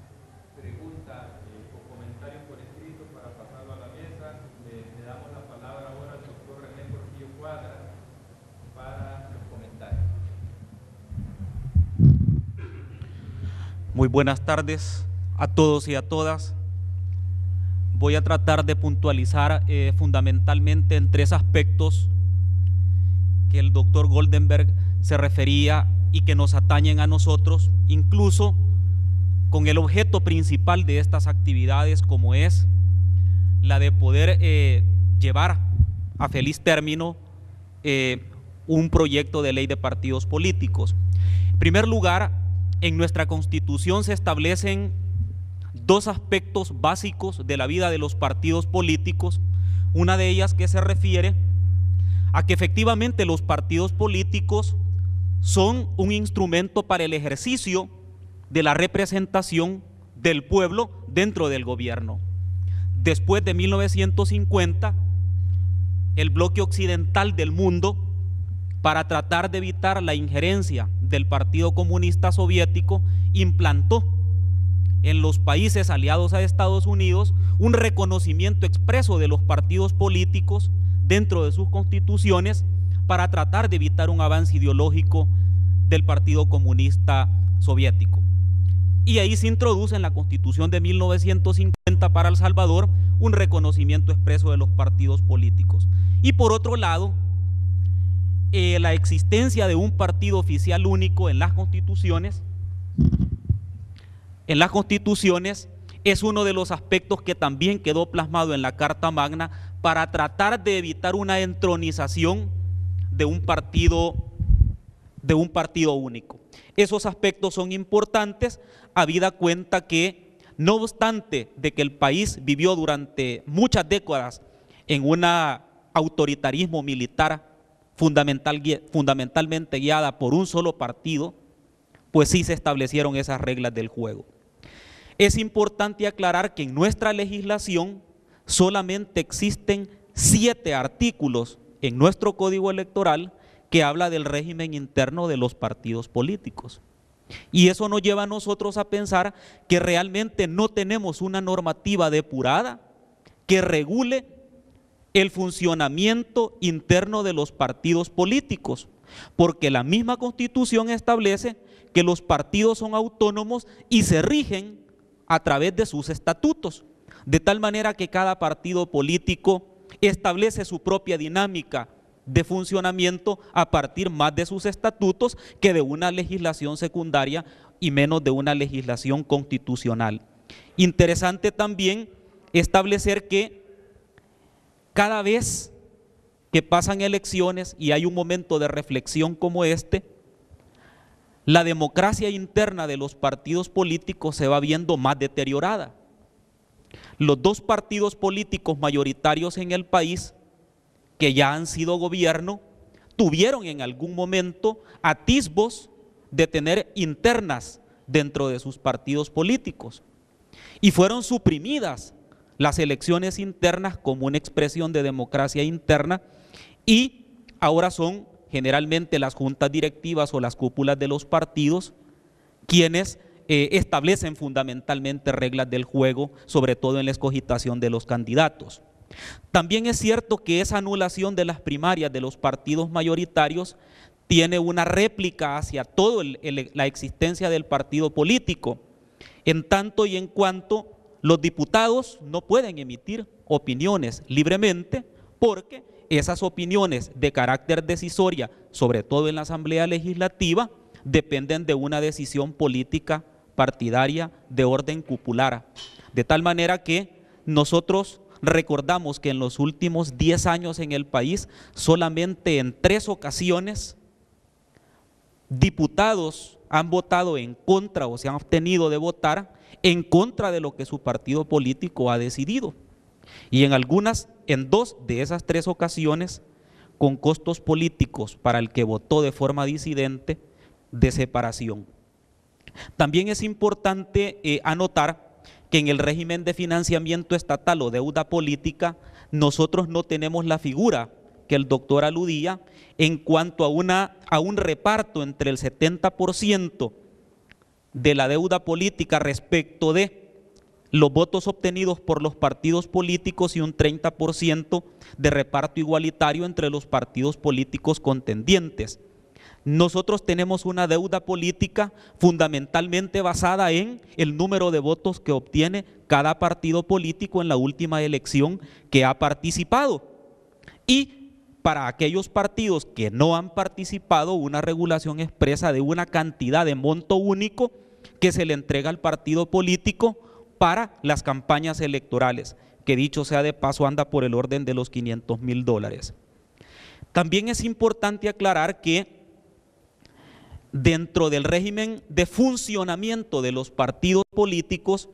pregunta o comentario por escrito para pasarlo a la mesa. Le damos la palabra ahora al doctor René Portillo Cuadra para los comentarios. Muy buenas tardes a todos y a todas. Voy a tratar de puntualizar fundamentalmente en tres aspectos que el doctor Goldenberg se refería y que nos atañen a nosotros, incluso con el objeto principal de estas actividades, como es la de poder llevar a feliz término un proyecto de ley de partidos políticos. En primer lugar, en nuestra Constitución se establecen dos aspectos básicos de la vida de los partidos políticos, una de ellas que se refiere a que efectivamente los partidos políticos son un instrumento para el ejercicio de la representación del pueblo dentro del gobierno. Después de 1950, el bloque occidental del mundo, para tratar de evitar la injerencia del Partido Comunista Soviético, implantó en los países aliados a Estados Unidos un reconocimiento expreso de los partidos políticos dentro de sus constituciones para tratar de evitar un avance ideológico del Partido Comunista Soviético. Y ahí se introduce en la Constitución de 1950 para El Salvador un reconocimiento expreso de los partidos políticos. Y por otro lado, la existencia de un partido oficial único en las constituciones es uno de los aspectos que también quedó plasmado en la Carta Magna para tratar de evitar una entronización de un partido único. Esos aspectos son importantes, habida cuenta que, no obstante de que el país vivió durante muchas décadas en un autoritarismo militar fundamentalmente guiada por un solo partido, pues sí se establecieron esas reglas del juego. Es importante aclarar que en nuestra legislación solamente existen 7 artículos en nuestro Código Electoral que habla del régimen interno de los partidos políticos. Y eso nos lleva a nosotros a pensar que realmente no tenemos una normativa depurada que regule el funcionamiento interno de los partidos políticos, porque la misma Constitución establece que los partidos son autónomos y se rigen a través de sus estatutos, de tal manera que cada partido político establece su propia dinámica de funcionamiento a partir más de sus estatutos que de una legislación secundaria y menos de una legislación constitucional. Interesante también establecer que cada vez que pasan elecciones y hay un momento de reflexión como este, la democracia interna de los partidos políticos se va viendo más deteriorada. Los 2 partidos políticos mayoritarios en el país, que ya han sido gobierno, tuvieron en algún momento atisbos de tener internas dentro de sus partidos políticos y fueron suprimidas las elecciones internas como una expresión de democracia interna, y ahora son generalmente las juntas directivas o las cúpulas de los partidos quienes establecen fundamentalmente reglas del juego, sobre todo en la escogitación de los candidatos. También es cierto que esa anulación de las primarias de los partidos mayoritarios tiene una réplica hacia toda la existencia del partido político, en tanto y en cuanto los diputados no pueden emitir opiniones libremente, porque esas opiniones de carácter decisoria, sobre todo en la Asamblea Legislativa, dependen de una decisión política partidaria de orden cupular. De tal manera que nosotros recordamos que en los últimos 10 años en el país, solamente en 3 ocasiones, diputados han votado en contra o se han abstenido de votar en contra de lo que su partido político ha decidido. Y en 2 de esas 3 ocasiones, con costos políticos para el que votó de forma disidente, de separación. También es importante anotar que en el régimen de financiamiento estatal o deuda política, nosotros no tenemos la figura que el doctor aludía en cuanto a un reparto entre el 70% de la deuda política respecto de los votos obtenidos por los partidos políticos y un 30% de reparto igualitario entre los partidos políticos contendientes. Nosotros tenemos una deuda política fundamentalmente basada en el número de votos que obtiene cada partido político en la última elección que ha participado. Y para aquellos partidos que no han participado, una regulación expresa de una cantidad de monto único que se le entrega al partido político para las campañas electorales, que dicho sea de paso anda por el orden de los $500,000. También es importante aclarar que dentro del régimen de funcionamiento de los partidos políticos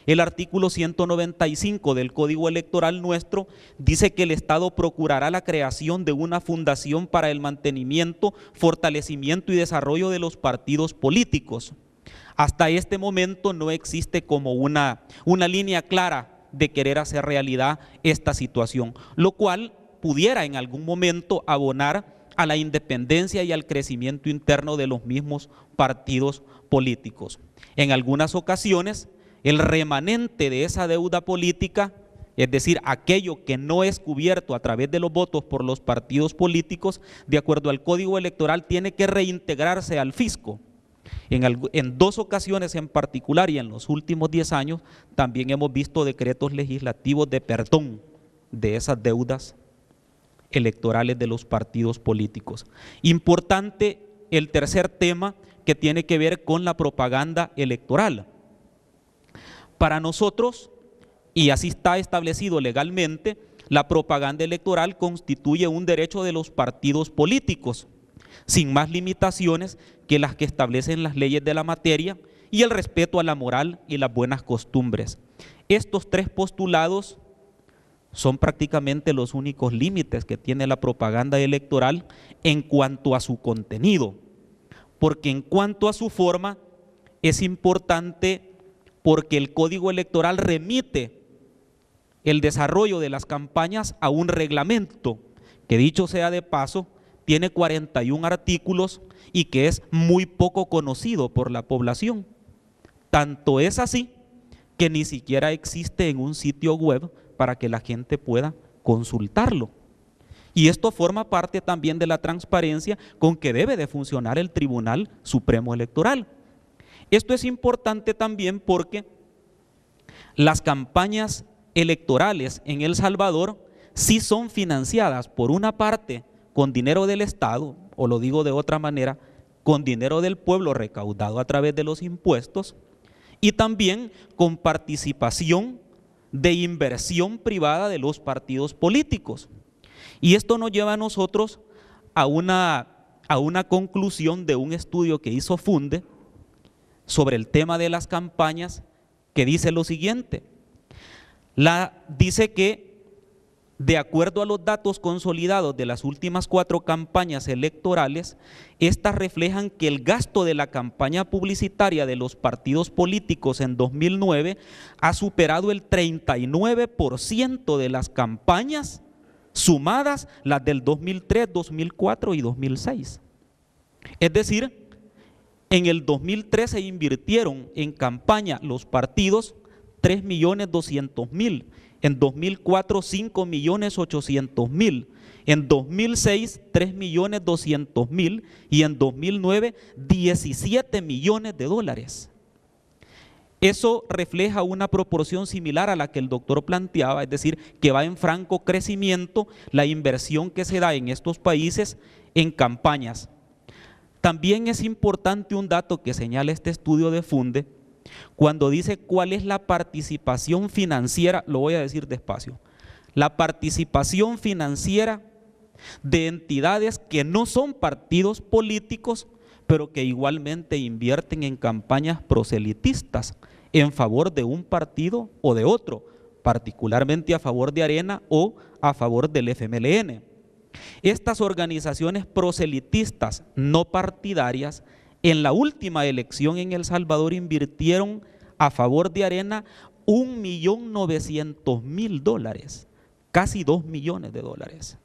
El artículo 195 del Código Electoral nuestro dice que el Estado procurará la creación de una fundación para el mantenimiento, fortalecimiento y desarrollo de los partidos políticos. Hasta este momento no existe como una línea clara de querer hacer realidad esta situación, lo cual pudiera en algún momento abonar a la independencia y al crecimiento interno de los mismos partidos políticos. En algunas ocasiones, el remanente de esa deuda política, es decir, aquello que no es cubierto a través de los votos por los partidos políticos, de acuerdo al Código Electoral, tiene que reintegrarse al fisco. En dos ocasiones en particular y en los últimos 10 años, también hemos visto decretos legislativos de perdón de esas deudas electorales de los partidos políticos. Importante el tercer tema, que tiene que ver con la propaganda electoral. Para nosotros, y así está establecido legalmente, la propaganda electoral constituye un derecho de los partidos políticos, sin más limitaciones que las que establecen las leyes de la materia y el respeto a la moral y las buenas costumbres. Estos tres postulados son prácticamente los únicos límites que tiene la propaganda electoral en cuanto a su contenido, porque en cuanto a su forma es importante porque el Código Electoral remite el desarrollo de las campañas a un reglamento que, dicho sea de paso, tiene 41 artículos y que es muy poco conocido por la población. Tanto es así que ni siquiera existe en un sitio web para que la gente pueda consultarlo. Y esto forma parte también de la transparencia con que debe de funcionar el Tribunal Supremo Electoral. Esto es importante también porque las campañas electorales en El Salvador sí son financiadas por una parte con dinero del Estado, o lo digo de otra manera, con dinero del pueblo recaudado a través de los impuestos, y también con participación de inversión privada de los partidos políticos. Y esto nos lleva a nosotros a una conclusión de un estudio que hizo Funde sobre el tema de las campañas, que dice lo siguiente. Dice que de acuerdo a los datos consolidados de las últimas 4 campañas electorales, estas reflejan que el gasto de la campaña publicitaria de los partidos políticos en 2009 ha superado el 39% de las campañas sumadas las del 2003, 2004 y 2006. Es decir, en el 2003 se invirtieron en campaña los partidos 3.200.000, en 2004 5.800.000, en 2006 3.200.000 y en 2009 17 millones de dólares. Eso refleja una proporción similar a la que el doctor planteaba, es decir, que va en franco crecimiento la inversión que se da en estos países en campañas. También es importante un dato que señala este estudio de Funde, cuando dice cuál es la participación financiera, lo voy a decir despacio, la participación financiera de entidades que no son partidos políticos, pero que igualmente invierten en campañas proselitistas en favor de un partido o de otro, particularmente a favor de Arena o a favor del FMLN. Estas organizaciones proselitistas no partidarias en la última elección en El Salvador invirtieron a favor de Arena 1.900.000 dólares, casi 2 millones de dólares.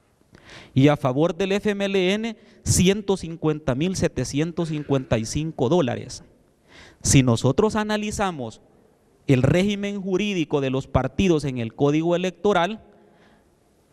Y a favor del FMLN 150.755 dólares. Si nosotros analizamos el régimen jurídico de los partidos en el Código Electoral,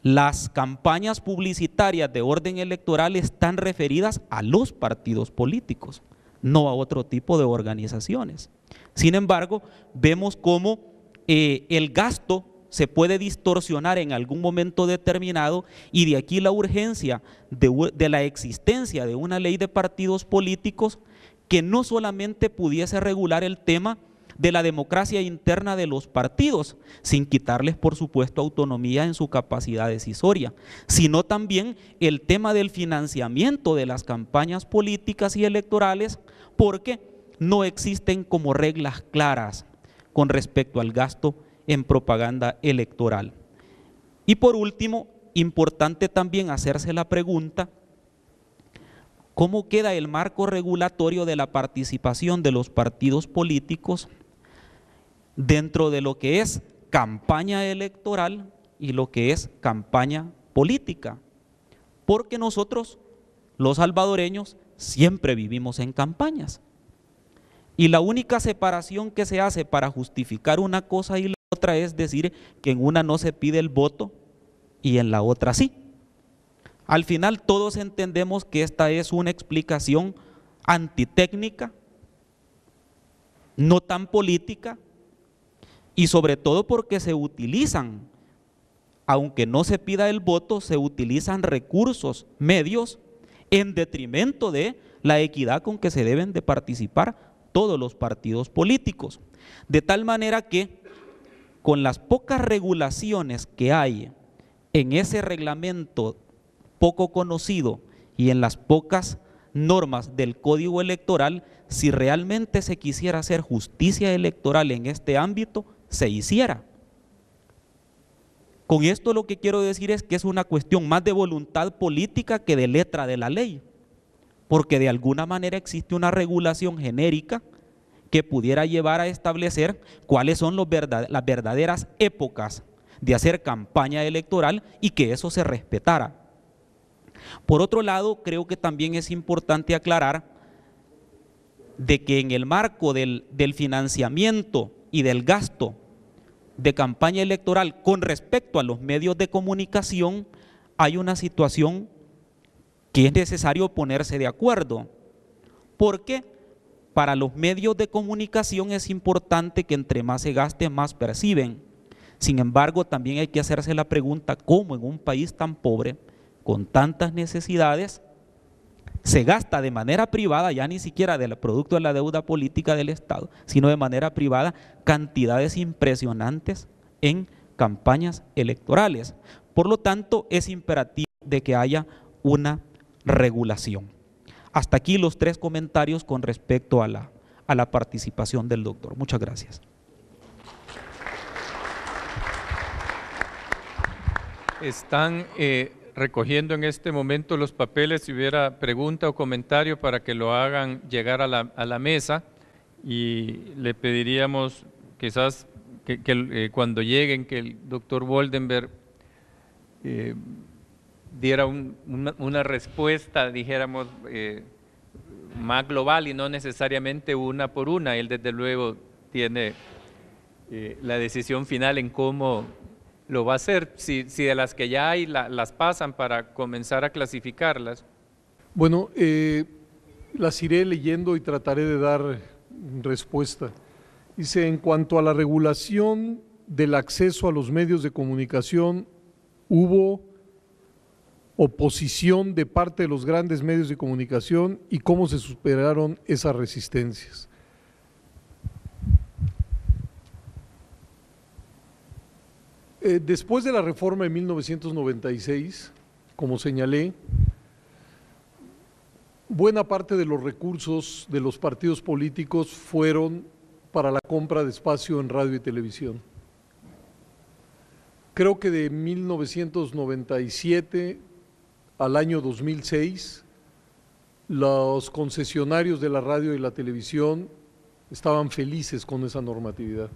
las campañas publicitarias de orden electoral están referidas a los partidos políticos, no a otro tipo de organizaciones. Sin embargo, vemos cómo el gasto se puede distorsionar en algún momento determinado, y de aquí la urgencia de la existencia de una ley de partidos políticos que no solamente pudiese regular el tema de la democracia interna de los partidos, sin quitarles por supuesto autonomía en su capacidad decisoria, sino también el tema del financiamiento de las campañas políticas y electorales, porque no existen como reglas claras con respecto al gasto en propaganda electoral. Y por último, importante también hacerse la pregunta, ¿cómo queda el marco regulatorio de la participación de los partidos políticos dentro de lo que es campaña electoral y lo que es campaña política? Porque nosotros, los salvadoreños, siempre vivimos en campañas. Y la única separación que se hace para justificar una cosa y la otra es decir que en una no se pide el voto y en la otra sí. Al final todos entendemos que esta es una explicación antitécnica, no tan política, y sobre todo porque se utilizan, aunque no se pida el voto, se utilizan recursos, medios, en detrimento de la equidad con que se deben de participar todos los partidos políticos. De tal manera que con las pocas regulaciones que hay en ese reglamento poco conocido y en las pocas normas del Código Electoral, si realmente se quisiera hacer justicia electoral en este ámbito, se hiciera. Con esto lo que quiero decir es que es una cuestión más de voluntad política que de letra de la ley, porque de alguna manera existe una regulación genérica que pudiera llevar a establecer cuáles son las verdaderas épocas de hacer campaña electoral y que eso se respetara. Por otro lado, creo que también es importante aclarar de que en el marco del financiamiento y del gasto de campaña electoral con respecto a los medios de comunicación hay una situación que es necesario ponerse de acuerdo, porque para los medios de comunicación es importante que entre más se gaste, más perciben. Sin embargo, también hay que hacerse la pregunta, ¿cómo en un país tan pobre, con tantas necesidades, se gasta de manera privada, ya ni siquiera del producto de la deuda política del Estado, sino de manera privada, cantidades impresionantes en campañas electorales? Por lo tanto, es imperativo de que haya una regulación. Hasta aquí los 3 comentarios con respecto a la participación del doctor. Muchas gracias. Están recogiendo en este momento los papeles. Si hubiera pregunta o comentario para que lo hagan llegar a la mesa, y le pediríamos quizás que cuando lleguen que el doctor Woldenberg diera una respuesta, dijéramos, más global y no necesariamente una por una. Él desde luego tiene la decisión final en cómo lo va a hacer, si de las que ya hay las pasan para comenzar a clasificarlas. Bueno, las iré leyendo y trataré de dar respuesta. Dice, en cuanto a la regulación del acceso a los medios de comunicación, hubo oposición de parte de los grandes medios de comunicación y cómo se superaron esas resistencias. Después de la reforma de 1996, como señalé, buena parte de los recursos de los partidos políticos fueron para la compra de espacio en radio y televisión. Creo que de 1997 al año 2006, los concesionarios de la radio y la televisión estaban felices con esa normatividad.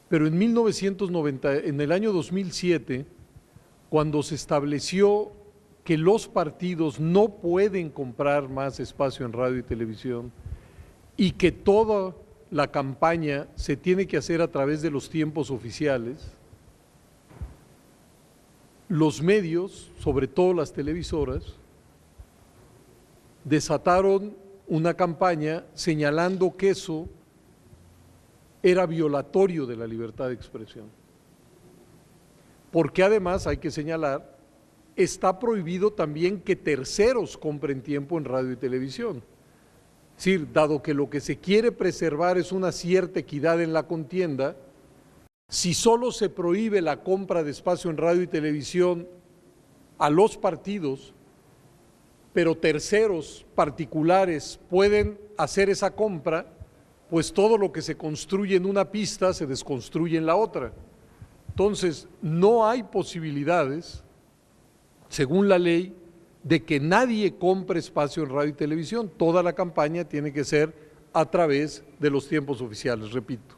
Pero en el año 2007, cuando se estableció que los partidos no pueden comprar más espacio en radio y televisión y que toda la campaña se tiene que hacer a través de los tiempos oficiales, los medios, sobre todo las televisoras, desataron una campaña señalando que eso era violatorio de la libertad de expresión. Porque además, hay que señalar, está prohibido también que terceros compren tiempo en radio y televisión. Es decir, dado que lo que se quiere preservar es una cierta equidad en la contienda, si solo se prohíbe la compra de espacio en radio y televisión a los partidos, pero terceros particulares pueden hacer esa compra, pues todo lo que se construye en una pista se desconstruye en la otra. Entonces, no hay posibilidades, según la ley, de que nadie compre espacio en radio y televisión. Toda la campaña tiene que ser a través de los tiempos oficiales, repito.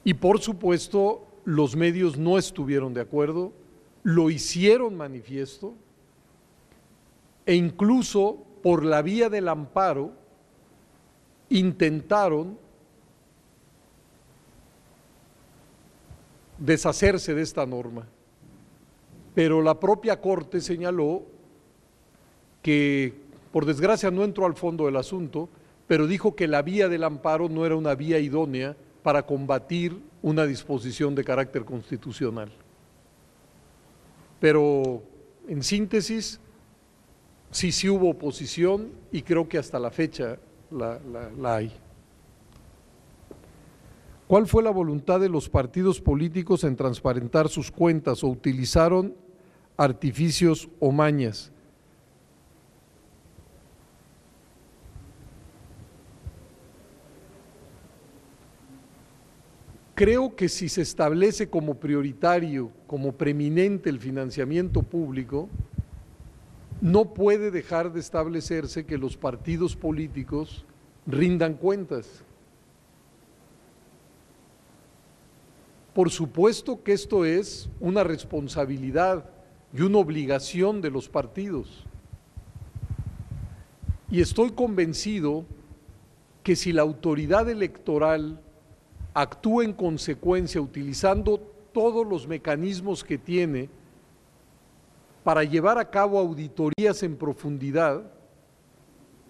Y por supuesto, los medios no estuvieron de acuerdo, lo hicieron manifiesto, e incluso por la vía del amparo intentaron deshacerse de esta norma. Pero la propia Corte señaló que, por desgracia no entró al fondo del asunto, pero dijo que la vía del amparo no era una vía idónea para combatir una disposición de carácter constitucional. Pero, en síntesis, sí hubo oposición y creo que hasta la fecha la hay. ¿Cuál fue la voluntad de los partidos políticos en transparentar sus cuentas o utilizaron artificios o mañas? Creo que si se establece como prioritario, como preeminente el financiamiento público, no puede dejar de establecerse que los partidos políticos rindan cuentas. Por supuesto que esto es una responsabilidad y una obligación de los partidos. Y estoy convencido que si la autoridad electoral actúa en consecuencia utilizando todos los mecanismos que tiene para llevar a cabo auditorías en profundidad,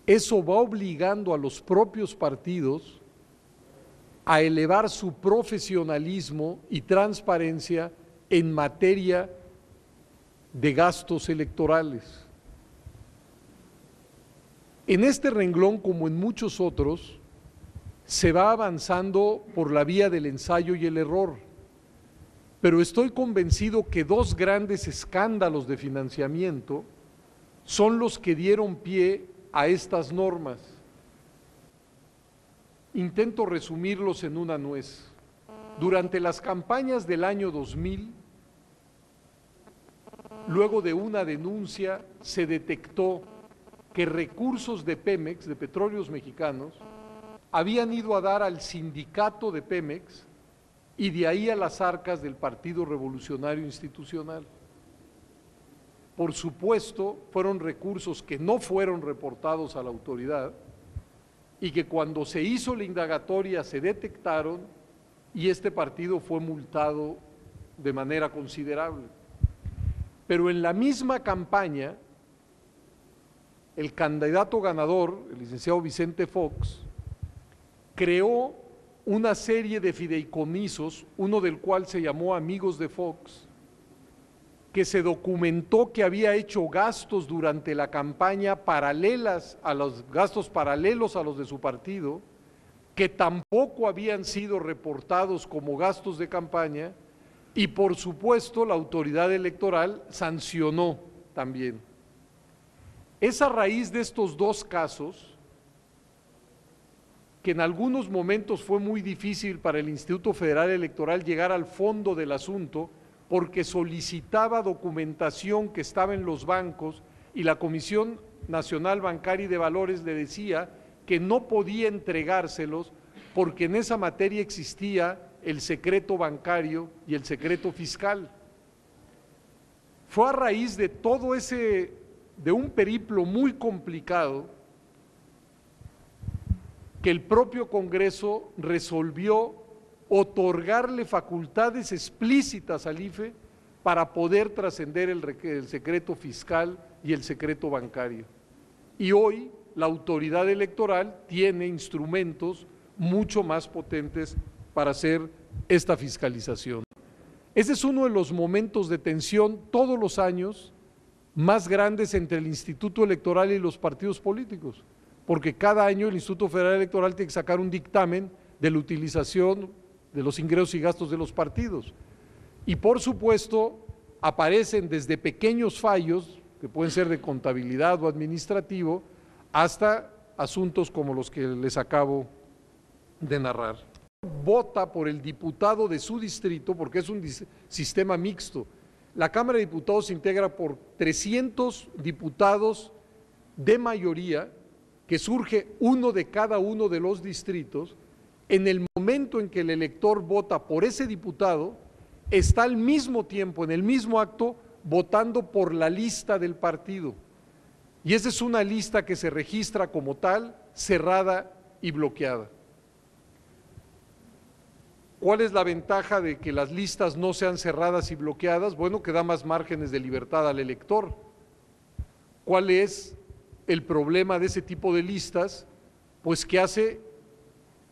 eso va obligando a los propios partidos a elevar su profesionalismo y transparencia en materia de gastos electorales. En este renglón, como en muchos otros, se va avanzando por la vía del ensayo y el error, pero estoy convencido que dos grandes escándalos de financiamiento son los que dieron pie a estas normas. Intento resumirlos en una nuez. Durante las campañas del año 2000, luego de una denuncia, se detectó que recursos de Pemex, de Petróleos Mexicanos, habían ido a dar al sindicato de Pemex y de ahí a las arcas del Partido Revolucionario Institucional. Por supuesto, fueron recursos que no fueron reportados a la autoridad y que cuando se hizo la indagatoria se detectaron y este partido fue multado de manera considerable. Pero en la misma campaña, el candidato ganador, el licenciado Vicente Fox, creó una serie de fideicomisos, uno del cual se llamó Amigos de Fox, que se documentó que había hecho gastos durante la campaña paralelos a los de su partido, que tampoco habían sido reportados como gastos de campaña, y por supuesto la autoridad electoral sancionó también. Es a raíz de estos dos casos que en algunos momentos fue muy difícil para el Instituto Federal Electoral llegar al fondo del asunto, porque solicitaba documentación que estaba en los bancos y la Comisión Nacional Bancaria y de Valores le decía que no podía entregárselos porque en esa materia existía el secreto bancario y el secreto fiscal. Fue a raíz de todo de un periplo muy complicado, que el propio Congreso resolvió otorgarle facultades explícitas al IFE para poder trascender el secreto fiscal y el secreto bancario. Y hoy la autoridad electoral tiene instrumentos mucho más potentes para hacer esta fiscalización. Ese es uno de los momentos de tensión todos los años más grandes entre el Instituto Electoral y los partidos políticos, porque cada año el Instituto Federal Electoral tiene que sacar un dictamen de la utilización de los ingresos y gastos de los partidos. Y por supuesto aparecen desde pequeños fallos, que pueden ser de contabilidad o administrativo, hasta asuntos como los que les acabo de narrar. Vota por el diputado de su distrito, porque es un sistema mixto. La Cámara de Diputados se integra por 300 diputados de mayoría, que surge uno de cada uno de los distritos. En el momento en que el elector vota por ese diputado, está al mismo tiempo, en el mismo acto, votando por la lista del partido. Y esa es una lista que se registra como tal, cerrada y bloqueada. ¿Cuál es la ventaja de que las listas no sean cerradas y bloqueadas? Bueno, que da más márgenes de libertad al elector. ¿Cuál es el problema de ese tipo de listas? Pues que hace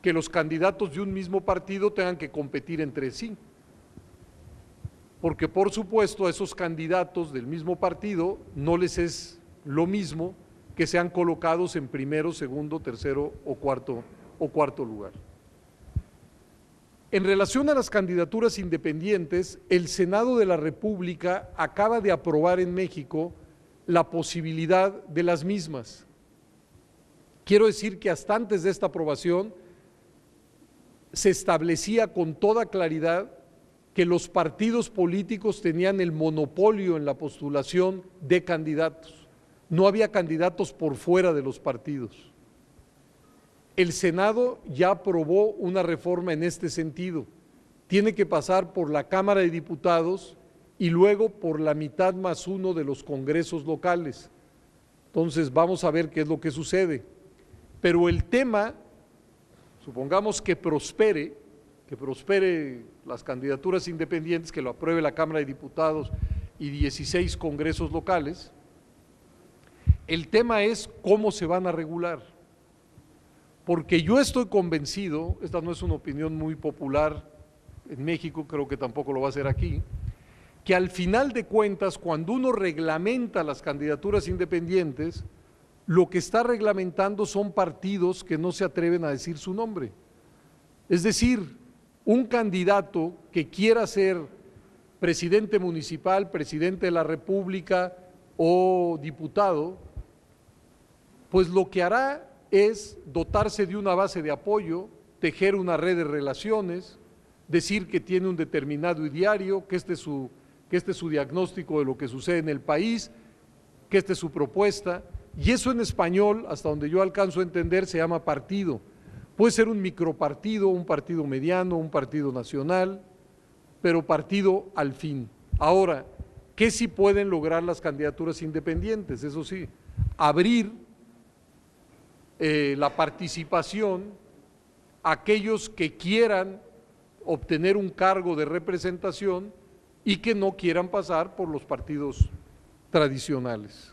que los candidatos de un mismo partido tengan que competir entre sí. Porque por supuesto a esos candidatos del mismo partido no les es lo mismo que sean colocados en primero, segundo, tercero o cuarto lugar. En relación a las candidaturas independientes, el Senado de la República acaba de aprobar en México la posibilidad de las mismas. Quiero decir que hasta antes de esta aprobación se establecía con toda claridad que los partidos políticos tenían el monopolio en la postulación de candidatos. No había candidatos por fuera de los partidos. El Senado ya aprobó una reforma en este sentido. Tiene que pasar por la Cámara de Diputados y luego por la mitad más uno de los congresos locales. Entonces vamos a ver qué es lo que sucede. Pero el tema, supongamos que prospere las candidaturas independientes, que lo apruebe la Cámara de Diputados y 16 congresos locales. El tema es cómo se van a regular. Porque yo estoy convencido, esta no es una opinión muy popular en México, creo que tampoco lo va a ser aquí, que al final de cuentas, cuando uno reglamenta las candidaturas independientes, lo que está reglamentando son partidos que no se atreven a decir su nombre. Es decir, un candidato que quiera ser presidente municipal, presidente de la República o diputado, pues lo que hará es dotarse de una base de apoyo, tejer una red de relaciones, decir que tiene un determinado ideario, que este es su diagnóstico de lo que sucede en el país, que esta es su propuesta, y eso en español, hasta donde yo alcanzo a entender, se llama partido. Puede ser un micropartido, un partido mediano, un partido nacional, pero partido al fin. Ahora, ¿qué sí pueden lograr las candidaturas independientes? Eso sí, abrir la participación a aquellos que quieran obtener un cargo de representación y que no quieran pasar por los partidos tradicionales.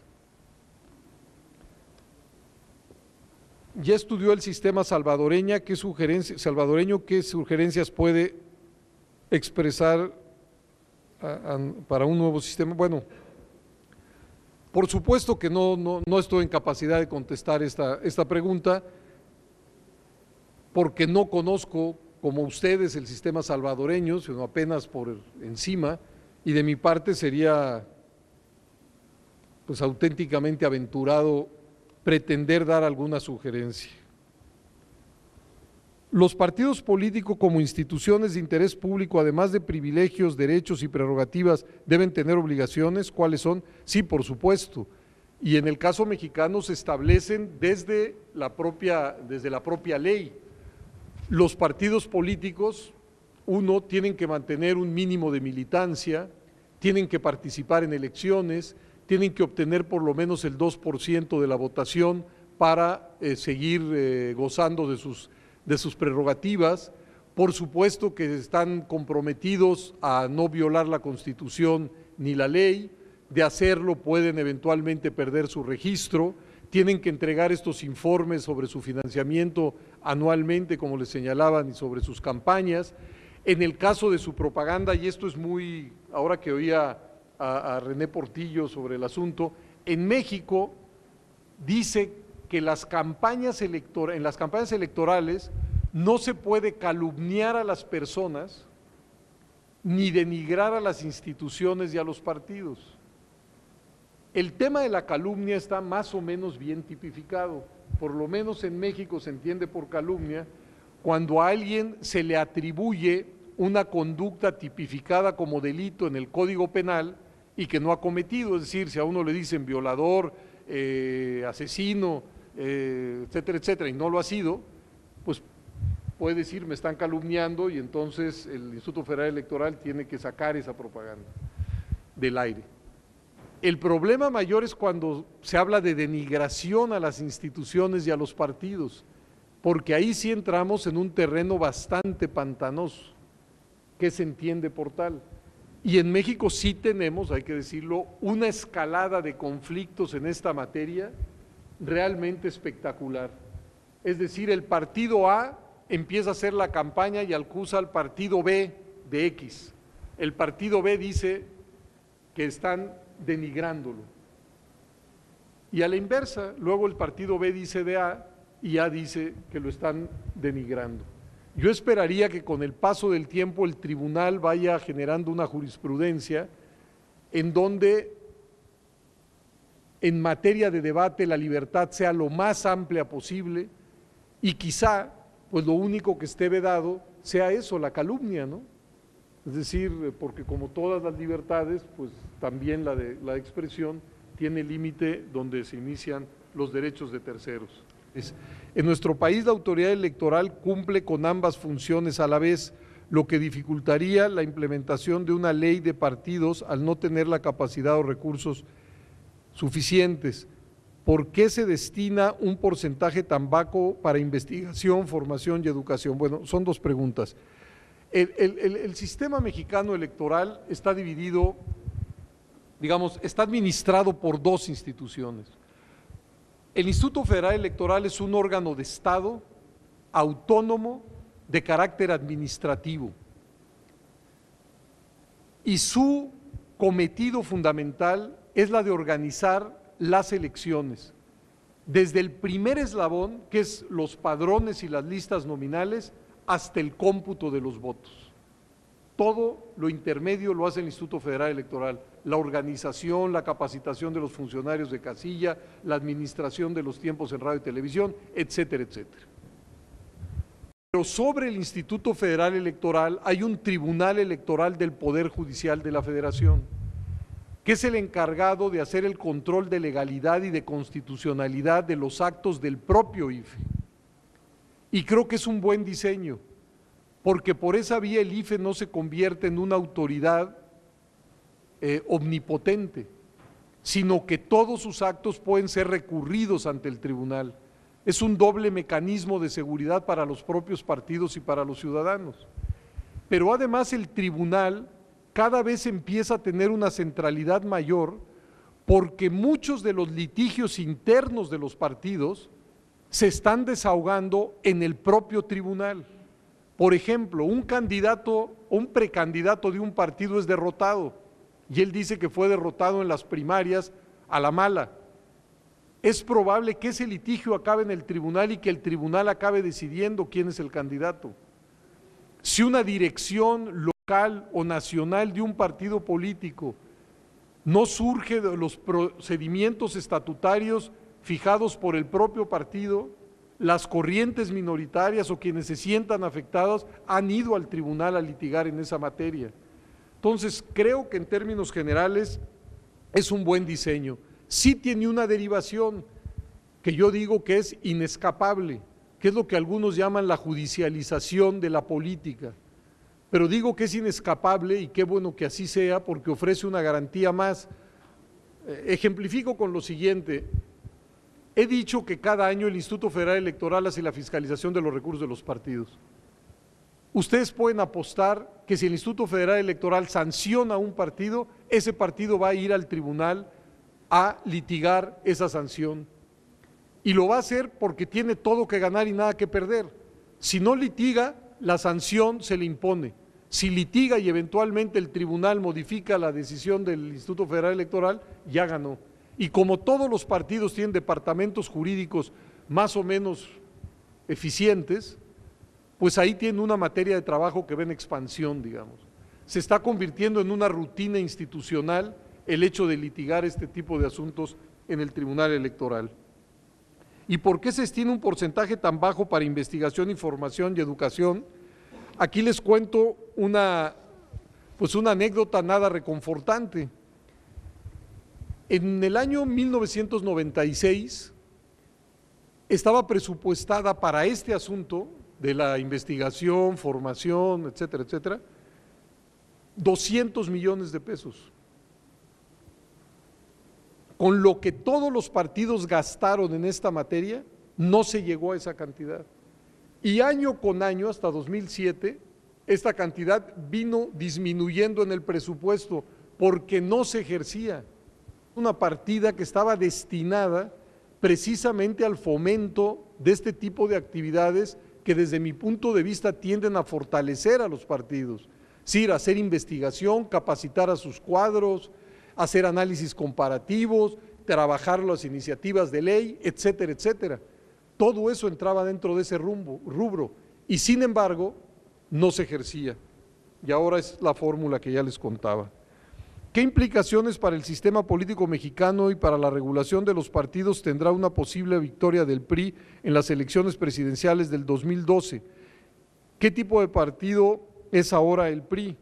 Ya estudió el sistema salvadoreño, ¿qué sugerencias puede expresar para un nuevo sistema? Bueno, por supuesto que no estoy en capacidad de contestar esta pregunta, porque no conozco como ustedes el sistema salvadoreño, sino apenas por encima, y de mi parte sería pues auténticamente aventurado pretender dar alguna sugerencia. Los partidos políticos como instituciones de interés público, además de privilegios, derechos y prerrogativas, deben tener obligaciones. ¿Cuáles son? Sí, por supuesto. Y en el caso mexicano se establecen desde la propia ley. Los partidos políticos, uno, tienen que mantener un mínimo de militancia, tienen que participar en elecciones, tienen que obtener por lo menos el 2% de la votación para seguir gozando de sus prerrogativas. Por supuesto que están comprometidos a no violar la Constitución ni la ley. De hacerlo pueden eventualmente perder su registro. Tienen que entregar estos informes sobre su financiamiento anualmente, como les señalaban, y sobre sus campañas. En el caso de su propaganda, y esto es muy, ahora que oía a René Portillo sobre el asunto, en México dice que en las campañas electorales no se puede calumniar a las personas ni denigrar a las instituciones y a los partidos. El tema de la calumnia está más o menos bien tipificado, por lo menos en México se entiende por calumnia cuando a alguien se le atribuye una conducta tipificada como delito en el Código Penal y que no ha cometido, es decir, si a uno le dicen violador, asesino, etcétera, etcétera, y no lo ha sido, pues puede decir me están calumniando y entonces el Instituto Federal Electoral tiene que sacar esa propaganda del aire. El problema mayor es cuando se habla de denigración a las instituciones y a los partidos, porque ahí sí entramos en un terreno bastante pantanoso. ¿Qué se entiende por tal? Y en México sí tenemos, hay que decirlo, una escalada de conflictos en esta materia realmente espectacular. Es decir, el partido A empieza a hacer la campaña y acusa al partido B de X. El partido B dice que están denigrándolo. Y a la inversa, luego el partido B dice de A y A dice que lo están denigrando. Yo esperaría que con el paso del tiempo el tribunal vaya generando una jurisprudencia en donde en materia de debate la libertad sea lo más amplia posible y quizá pues lo único que esté vedado sea eso, la calumnia, ¿no? Es decir, porque como todas las libertades, pues también la de la expresión tiene límite donde se inician los derechos de terceros. En nuestro país la autoridad electoral cumple con ambas funciones a la vez, lo que dificultaría la implementación de una ley de partidos al no tener la capacidad o recursos suficientes. ¿Por qué se destina un porcentaje tan bajo para investigación, formación y educación? Bueno, son dos preguntas. El sistema mexicano electoral está dividido, digamos, está administrado por dos instituciones. El Instituto Federal Electoral es un órgano de Estado autónomo de carácter administrativo y su cometido fundamental es la de organizar las elecciones, desde el primer eslabón, que es los padrones y las listas nominales, hasta el cómputo de los votos. Todo lo intermedio lo hace el Instituto Federal Electoral, la organización, la capacitación de los funcionarios de casilla, la administración de los tiempos en radio y televisión, etcétera, etcétera. Pero sobre el Instituto Federal Electoral hay un Tribunal Electoral del Poder Judicial de la Federación, que es el encargado de hacer el control de legalidad y de constitucionalidad de los actos del propio IFE. Y creo que es un buen diseño, porque por esa vía el IFE no se convierte en una autoridad omnipotente, sino que todos sus actos pueden ser recurridos ante el tribunal. Es un doble mecanismo de seguridad para los propios partidos y para los ciudadanos. Pero además el tribunal cada vez empieza a tener una centralidad mayor porque muchos de los litigios internos de los partidos se están desahogando en el propio tribunal. Por ejemplo, un candidato, un precandidato de un partido es derrotado y él dice que fue derrotado en las primarias a la mala. Es probable que ese litigio acabe en el tribunal y que el tribunal acabe decidiendo quién es el candidato. Si una dirección local o nacional de un partido político no surge de los procedimientos estatutarios fijados por el propio partido, las corrientes minoritarias o quienes se sientan afectados han ido al tribunal a litigar en esa materia. Entonces, creo que en términos generales es un buen diseño. Sí tiene una derivación que yo digo que es inescapable, que es lo que algunos llaman la judicialización de la política. Pero digo que es inescapable y qué bueno que así sea porque ofrece una garantía más. Ejemplifico con lo siguiente. He dicho que cada año el Instituto Federal Electoral hace la fiscalización de los recursos de los partidos. Ustedes pueden apostar que si el Instituto Federal Electoral sanciona a un partido, ese partido va a ir al tribunal a litigar esa sanción. Y lo va a hacer porque tiene todo que ganar y nada que perder. Si no litiga, la sanción se le impone. Si litiga y eventualmente el tribunal modifica la decisión del Instituto Federal Electoral, ya ganó. Y como todos los partidos tienen departamentos jurídicos más o menos eficientes, pues ahí tienen una materia de trabajo que ve en expansión, digamos. Se está convirtiendo en una rutina institucional el hecho de litigar este tipo de asuntos en el Tribunal Electoral. ¿Y por qué se destina un porcentaje tan bajo para investigación, información y educación? Aquí les cuento una anécdota nada reconfortante. En el año 1996 estaba presupuestada para este asunto de la investigación, formación, etcétera, etcétera, 200 millones de pesos. Con lo que todos los partidos gastaron en esta materia, no se llegó a esa cantidad. Y año con año, hasta 2007, esta cantidad vino disminuyendo en el presupuesto porque no se ejercía. Una partida que estaba destinada precisamente al fomento de este tipo de actividades que desde mi punto de vista tienden a fortalecer a los partidos. Es decir, hacer investigación, capacitar a sus cuadros, hacer análisis comparativos, trabajar las iniciativas de ley, etcétera, etcétera. Todo eso entraba dentro de ese rubro y sin embargo no se ejercía. Y ahora es la fórmula que ya les contaba. ¿Qué implicaciones para el sistema político mexicano y para la regulación de los partidos tendrá una posible victoria del PRI en las elecciones presidenciales del 2012? ¿Qué tipo de partido es ahora el PRI?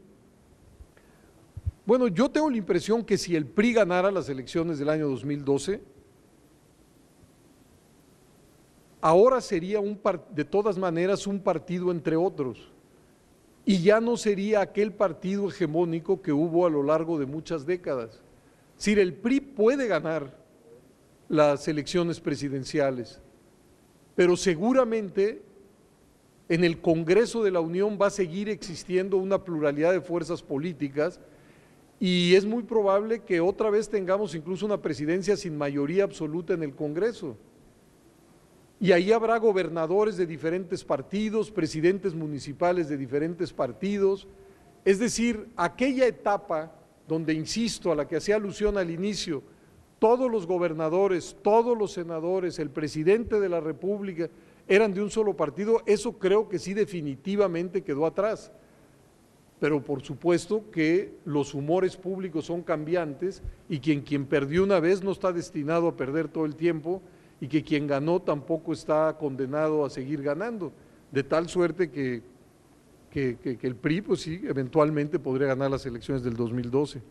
Bueno, yo tengo la impresión que si el PRI ganara las elecciones del año 2012, ahora sería de todas maneras un partido entre otros y ya no sería aquel partido hegemónico que hubo a lo largo de muchas décadas. Es decir, el PRI puede ganar las elecciones presidenciales, pero seguramente en el Congreso de la Unión va a seguir existiendo una pluralidad de fuerzas políticas y es muy probable que otra vez tengamos incluso una presidencia sin mayoría absoluta en el Congreso. Y ahí habrá gobernadores de diferentes partidos, presidentes municipales de diferentes partidos. Es decir, aquella etapa donde, insisto, a la que hacía alusión al inicio, todos los gobernadores, todos los senadores, el presidente de la República eran de un solo partido, eso creo que sí definitivamente quedó atrás. Pero por supuesto que los humores públicos son cambiantes y quien perdió una vez no está destinado a perder todo el tiempo y que quien ganó tampoco está condenado a seguir ganando, de tal suerte que el PRI, pues sí, eventualmente podría ganar las elecciones del 2012.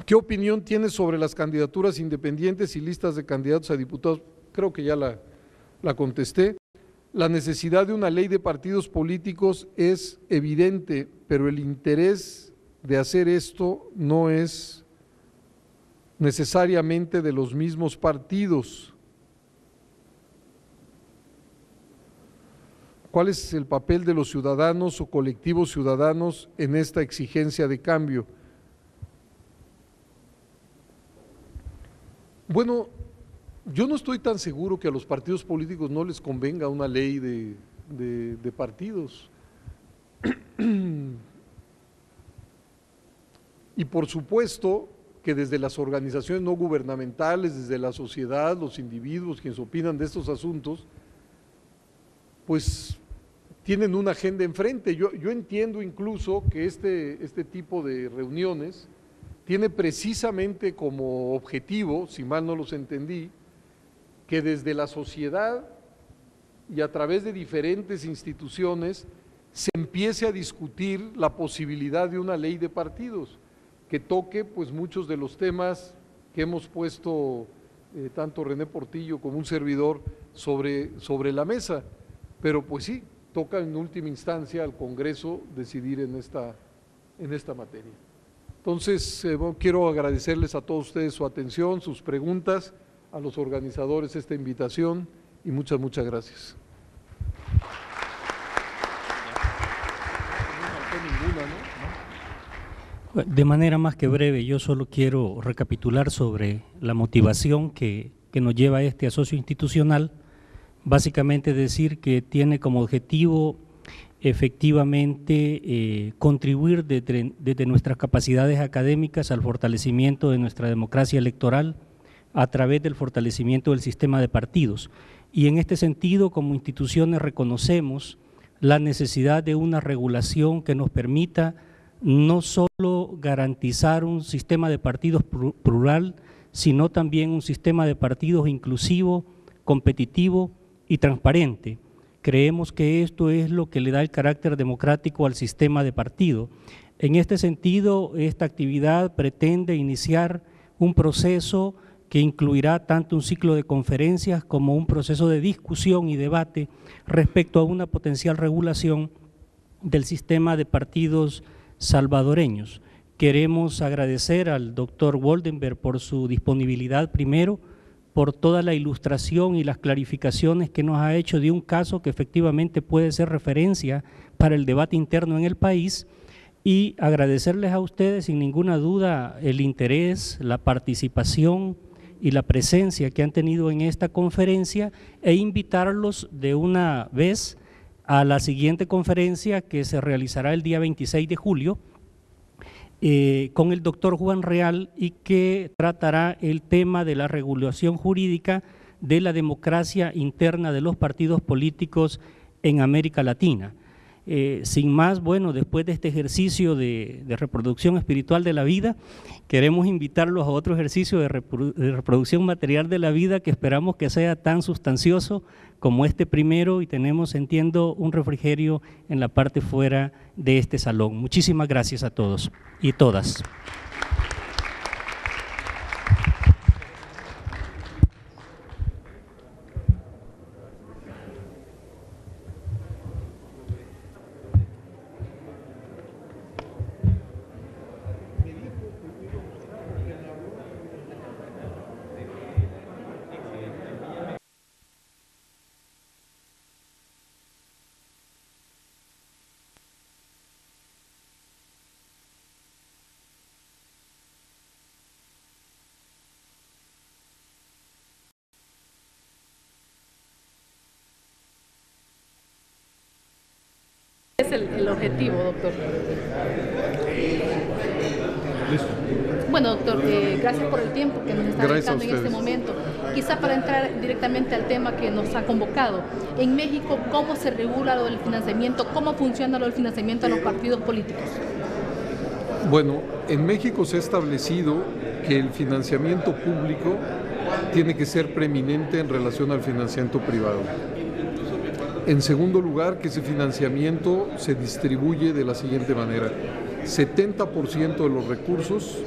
¿Qué opinión tienes sobre las candidaturas independientes y listas de candidatos a diputados? Creo que ya la contesté. La necesidad de una ley de partidos políticos es evidente, pero el interés de hacer esto no es necesariamente de los mismos partidos. ¿Cuál es el papel de los ciudadanos o colectivos ciudadanos en esta exigencia de cambio? Bueno, yo no estoy tan seguro que a los partidos políticos no les convenga una ley de partidos. Y por supuesto que desde las organizaciones no gubernamentales, desde la sociedad, los individuos quienes opinan de estos asuntos, pues tienen una agenda enfrente. Yo entiendo incluso que este tipo de reuniones tiene precisamente como objetivo, si mal no los entendí, que desde la sociedad y a través de diferentes instituciones se empiece a discutir la posibilidad de una ley de partidos que toque pues muchos de los temas que hemos puesto tanto René Portillo como un servidor sobre la mesa, pero pues sí, toca en última instancia al Congreso decidir en esta materia. Entonces, quiero agradecerles a todos ustedes su atención, sus preguntas, a los organizadores esta invitación y muchas gracias. De manera más que breve, yo solo quiero recapitular sobre la motivación que nos lleva a este asocio institucional, básicamente decir que tiene como objetivo efectivamente contribuir desde nuestras capacidades académicas al fortalecimiento de nuestra democracia electoral a través del fortalecimiento del sistema de partidos. Y en este sentido, como instituciones reconocemos la necesidad de una regulación que nos permita no solo garantizar un sistema de partidos plural, sino también un sistema de partidos inclusivo competitivo y transparente. Creemos que esto es lo que le da el carácter democrático al sistema de partido. En este sentido, esta actividad pretende iniciar un proceso que incluirá tanto un ciclo de conferencias como un proceso de discusión y debate respecto a una potencial regulación del sistema de partidos salvadoreños. Queremos agradecer al doctor Woldenberg por su disponibilidad primero, por toda la ilustración y las clarificaciones que nos ha hecho de un caso que efectivamente puede ser referencia para el debate interno en el país, y agradecerles a ustedes sin ninguna duda el interés, la participación y la presencia que han tenido en esta conferencia, e invitarlos de una vez a la siguiente conferencia que se realizará el día 26 de julio con el doctor Juan Real, y que tratará el tema de la regulación jurídica de la democracia interna de los partidos políticos en América Latina. Sin más, bueno, después de este ejercicio de reproducción espiritual de la vida, queremos invitarlos a otro ejercicio de reproducción material de la vida que esperamos que sea tan sustancioso como este primero, y tenemos, entiendo, un refrigerio en la parte fuera de este salón. Muchísimas gracias a todos y todas. Es el objetivo, doctor. Listo. Bueno, doctor, gracias por el tiempo que nos está dedicando en este momento. Quizá para entrar directamente al tema que nos ha convocado. En México, ¿cómo se regula lo del financiamiento? ¿Cómo funciona lo del financiamiento a los partidos políticos? Bueno, en México se ha establecido que el financiamiento público tiene que ser preeminente en relación al financiamiento privado. En segundo lugar, que ese financiamiento se distribuye de la siguiente manera: 70% de los recursos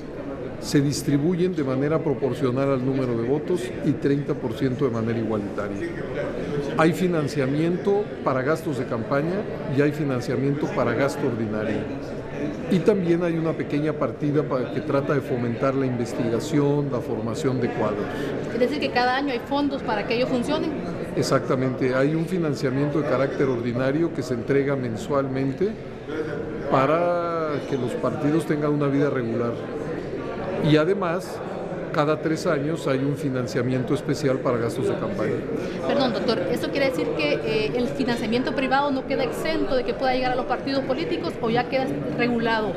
se distribuyen de manera proporcional al número de votos y 30% de manera igualitaria. Hay financiamiento para gastos de campaña y hay financiamiento para gasto ordinario. Y también hay una pequeña partida que trata de fomentar la investigación, la formación de cuadros. Es decir, que cada año hay fondos para que ellos funcionen. Exactamente, hay un financiamiento de carácter ordinario que se entrega mensualmente para que los partidos tengan una vida regular. Y además, cada 3 años hay un financiamiento especial para gastos de campaña. Perdón, doctor, ¿eso quiere decir que el financiamiento privado no queda exento de que pueda llegar a los partidos políticos o ya queda regulado?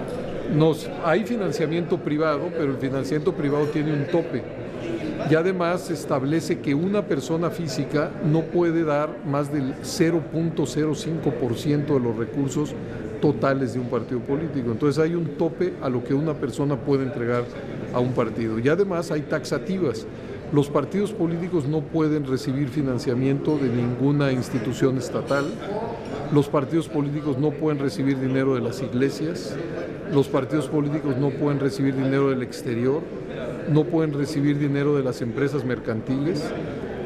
No, hay financiamiento privado, pero el financiamiento privado tiene un tope. Y además se establece que una persona física no puede dar más del 0.05% de los recursos totales de un partido político. Entonces hay un tope a lo que una persona puede entregar a un partido. Y además hay taxativas. Los partidos políticos no pueden recibir financiamiento de ninguna institución estatal. Los partidos políticos no pueden recibir dinero de las iglesias. Los partidos políticos no pueden recibir dinero del exterior. No pueden recibir dinero de las empresas mercantiles,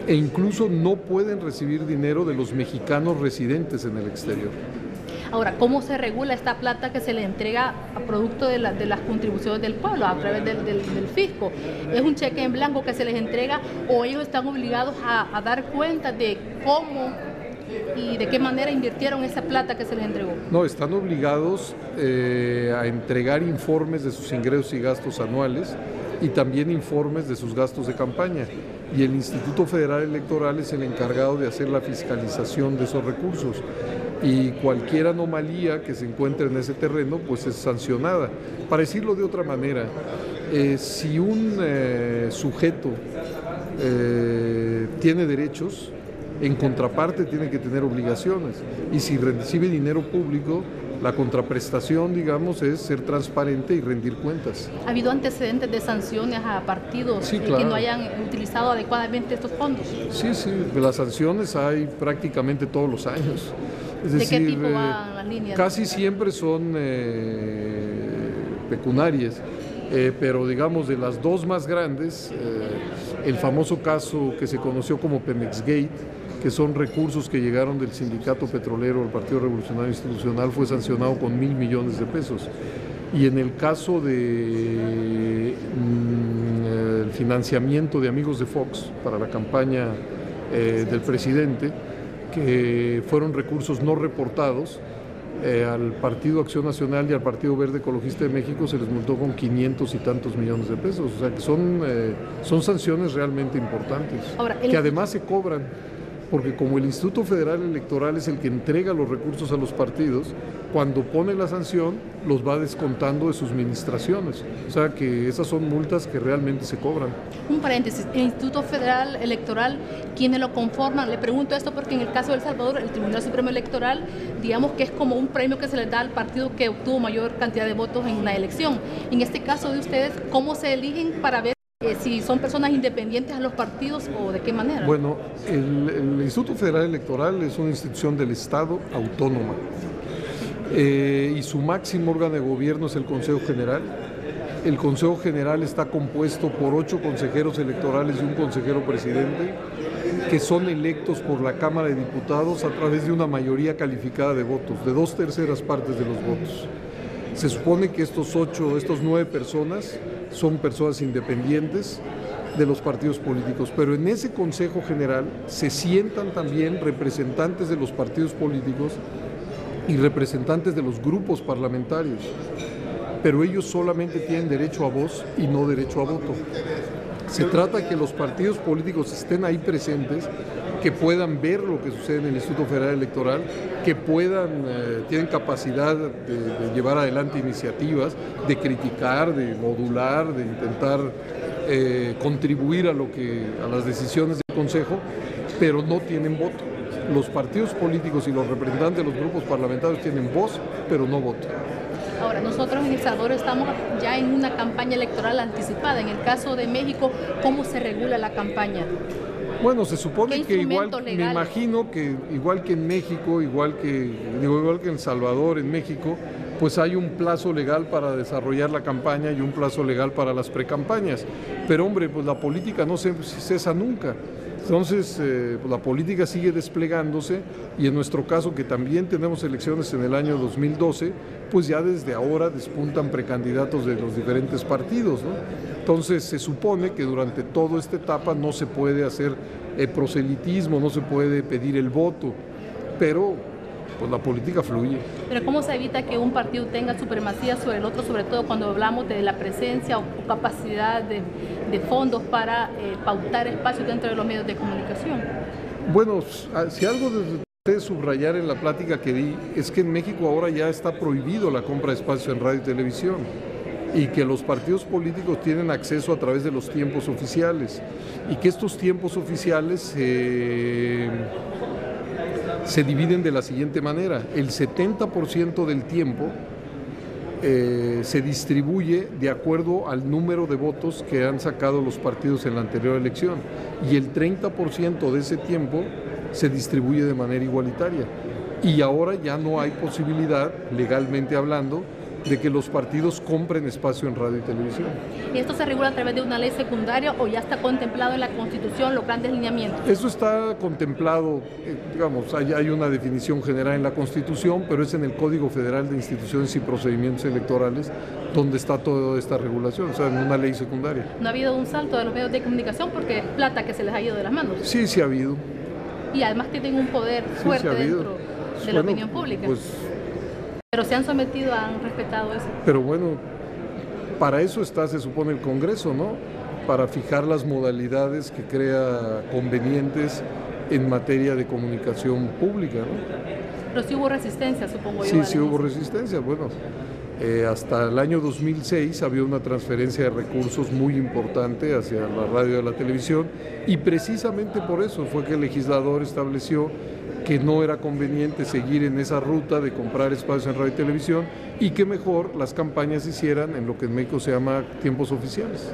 e incluso no pueden recibir dinero de los mexicanos residentes en el exterior. Ahora, ¿cómo se regula esta plata que se le entrega a producto de las contribuciones del pueblo a través del fisco? ¿Es un cheque en blanco que se les entrega o ellos están obligados a dar cuenta de cómo y de qué manera invirtieron esa plata que se les entregó? No, están obligados a entregar informes de sus ingresos y gastos anuales y también informes de sus gastos de campaña. Y el Instituto Federal Electoral es el encargado de hacer la fiscalización de esos recursos. Y cualquier anomalía que se encuentre en ese terreno, pues es sancionada. Para decirlo de otra manera, si un sujeto tiene derechos, en contraparte tiene que tener obligaciones. Y si recibe dinero público, La contraprestación, digamos, es ser transparente y rendir cuentas. ¿Ha habido antecedentes de sanciones a partidos Sí, que claro. no hayan utilizado adecuadamente estos fondos? Sí, las sanciones hay prácticamente todos los años. Es ¿De decir, qué tipo van las líneas? Casi siempre son pecuniarias, pero digamos de las dos más grandes, el famoso caso que se conoció como Pemexgate, que son recursos que llegaron del sindicato petrolero al Partido Revolucionario Institucional, fue sancionado con 1.000 millones de pesos. Y en el caso de el financiamiento de Amigos de Fox para la campaña del presidente, que fueron recursos no reportados, al Partido Acción Nacional y al Partido Verde Ecologista de México se les multó con 500 y tantos millones de pesos. O sea que son sanciones realmente importantes, Ahora, que además se cobran, porque como el Instituto Federal Electoral es el que entrega los recursos a los partidos, cuando pone la sanción los va descontando de sus administraciones. O sea que esas son multas que realmente se cobran. Un paréntesis, el Instituto Federal Electoral, ¿quiénes lo conforman? Le pregunto esto porque en el caso de El Salvador, el Tribunal Supremo Electoral, digamos que es como un premio que se les da al partido que obtuvo mayor cantidad de votos en una elección. En este caso de ustedes, ¿cómo se eligen para ver si son personas independientes a los partidos o de qué manera? Bueno, el Instituto Federal Electoral es una institución del Estado autónoma y su máximo órgano de gobierno es el Consejo General. El Consejo General está compuesto por 8 consejeros electorales y un consejero presidente que son electos por la Cámara de Diputados a través de una mayoría calificada de votos, de 2/3 partes de los votos. Se supone que estos 9 personas son personas independientes de los partidos políticos, pero en ese Consejo General se sientan también representantes de los partidos políticos y representantes de los grupos parlamentarios, pero ellos solamente tienen derecho a voz y no derecho a voto. Se trata de que los partidos políticos estén ahí presentes, que puedan ver lo que sucede en el Instituto Federal Electoral, que tienen capacidad de llevar adelante iniciativas, de criticar, de modular, de intentar contribuir a las decisiones del Consejo, pero no tienen voto. Los partidos políticos y los representantes de los grupos parlamentarios tienen voz, pero no voto. Ahora, nosotros en El Salvador estamos ya en una campaña electoral anticipada. En el caso de México, ¿cómo se regula la campaña? Bueno, se supone que me legal? imagino que igual que en México, igual que en El Salvador, en México, pues hay un plazo legal para desarrollar la campaña y un plazo legal para las precampañas. Pero hombre, pues la política no se cesa nunca. Entonces, pues la política sigue desplegándose y en nuestro caso, que también tenemos elecciones en el año 2012, pues ya desde ahora despuntan precandidatos de los diferentes partidos, ¿no? Entonces, se supone que durante toda esta etapa no se puede hacer proselitismo, no se puede pedir el voto, pero pues la política fluye. Pero ¿cómo se evita que un partido tenga supremacía sobre el otro, sobre todo cuando hablamos de la presencia o capacidad de fondos para pautar espacios dentro de los medios de comunicación? Bueno, si algo de subrayar en la plática que di es que en México ahora ya está prohibido la compra de espacios en radio y televisión y que los partidos políticos tienen acceso a través de los tiempos oficiales y que estos tiempos oficiales se dividen de la siguiente manera: el 70% del tiempo se distribuye de acuerdo al número de votos que han sacado los partidos en la anterior elección y el 30% de ese tiempo se distribuye de manera igualitaria. Y ahora ya no hay posibilidad, legalmente hablando, de que los partidos compren espacio en radio y televisión. ¿Y esto se regula a través de una ley secundaria o ya está contemplado en la Constitución los grandes lineamientos? Eso está contemplado, digamos, hay una definición general en la Constitución, pero es en el Código Federal de Instituciones y Procedimientos Electorales donde está toda esta regulación, o sea, en una ley secundaria. ¿No ha habido un salto de los medios de comunicación porque es plata que se les ha ido de las manos? Sí, sí ha habido. Y además tienen un poder fuerte dentro de la opinión pública. Pero se han sometido, han respetado eso. Pero bueno, para eso está, se supone, el Congreso, ¿no? Para fijar las modalidades que crea convenientes en materia de comunicación pública, ¿no? Pero sí hubo resistencia, supongo yo. Sí hubo resistencia. Bueno, hasta el año 2006 había una transferencia de recursos muy importante hacia la radio y la televisión y precisamente por eso fue que el legislador estableció que no era conveniente seguir en esa ruta de comprar espacios en radio y televisión y que mejor las campañas se hicieran en lo que en México se llama tiempos oficiales.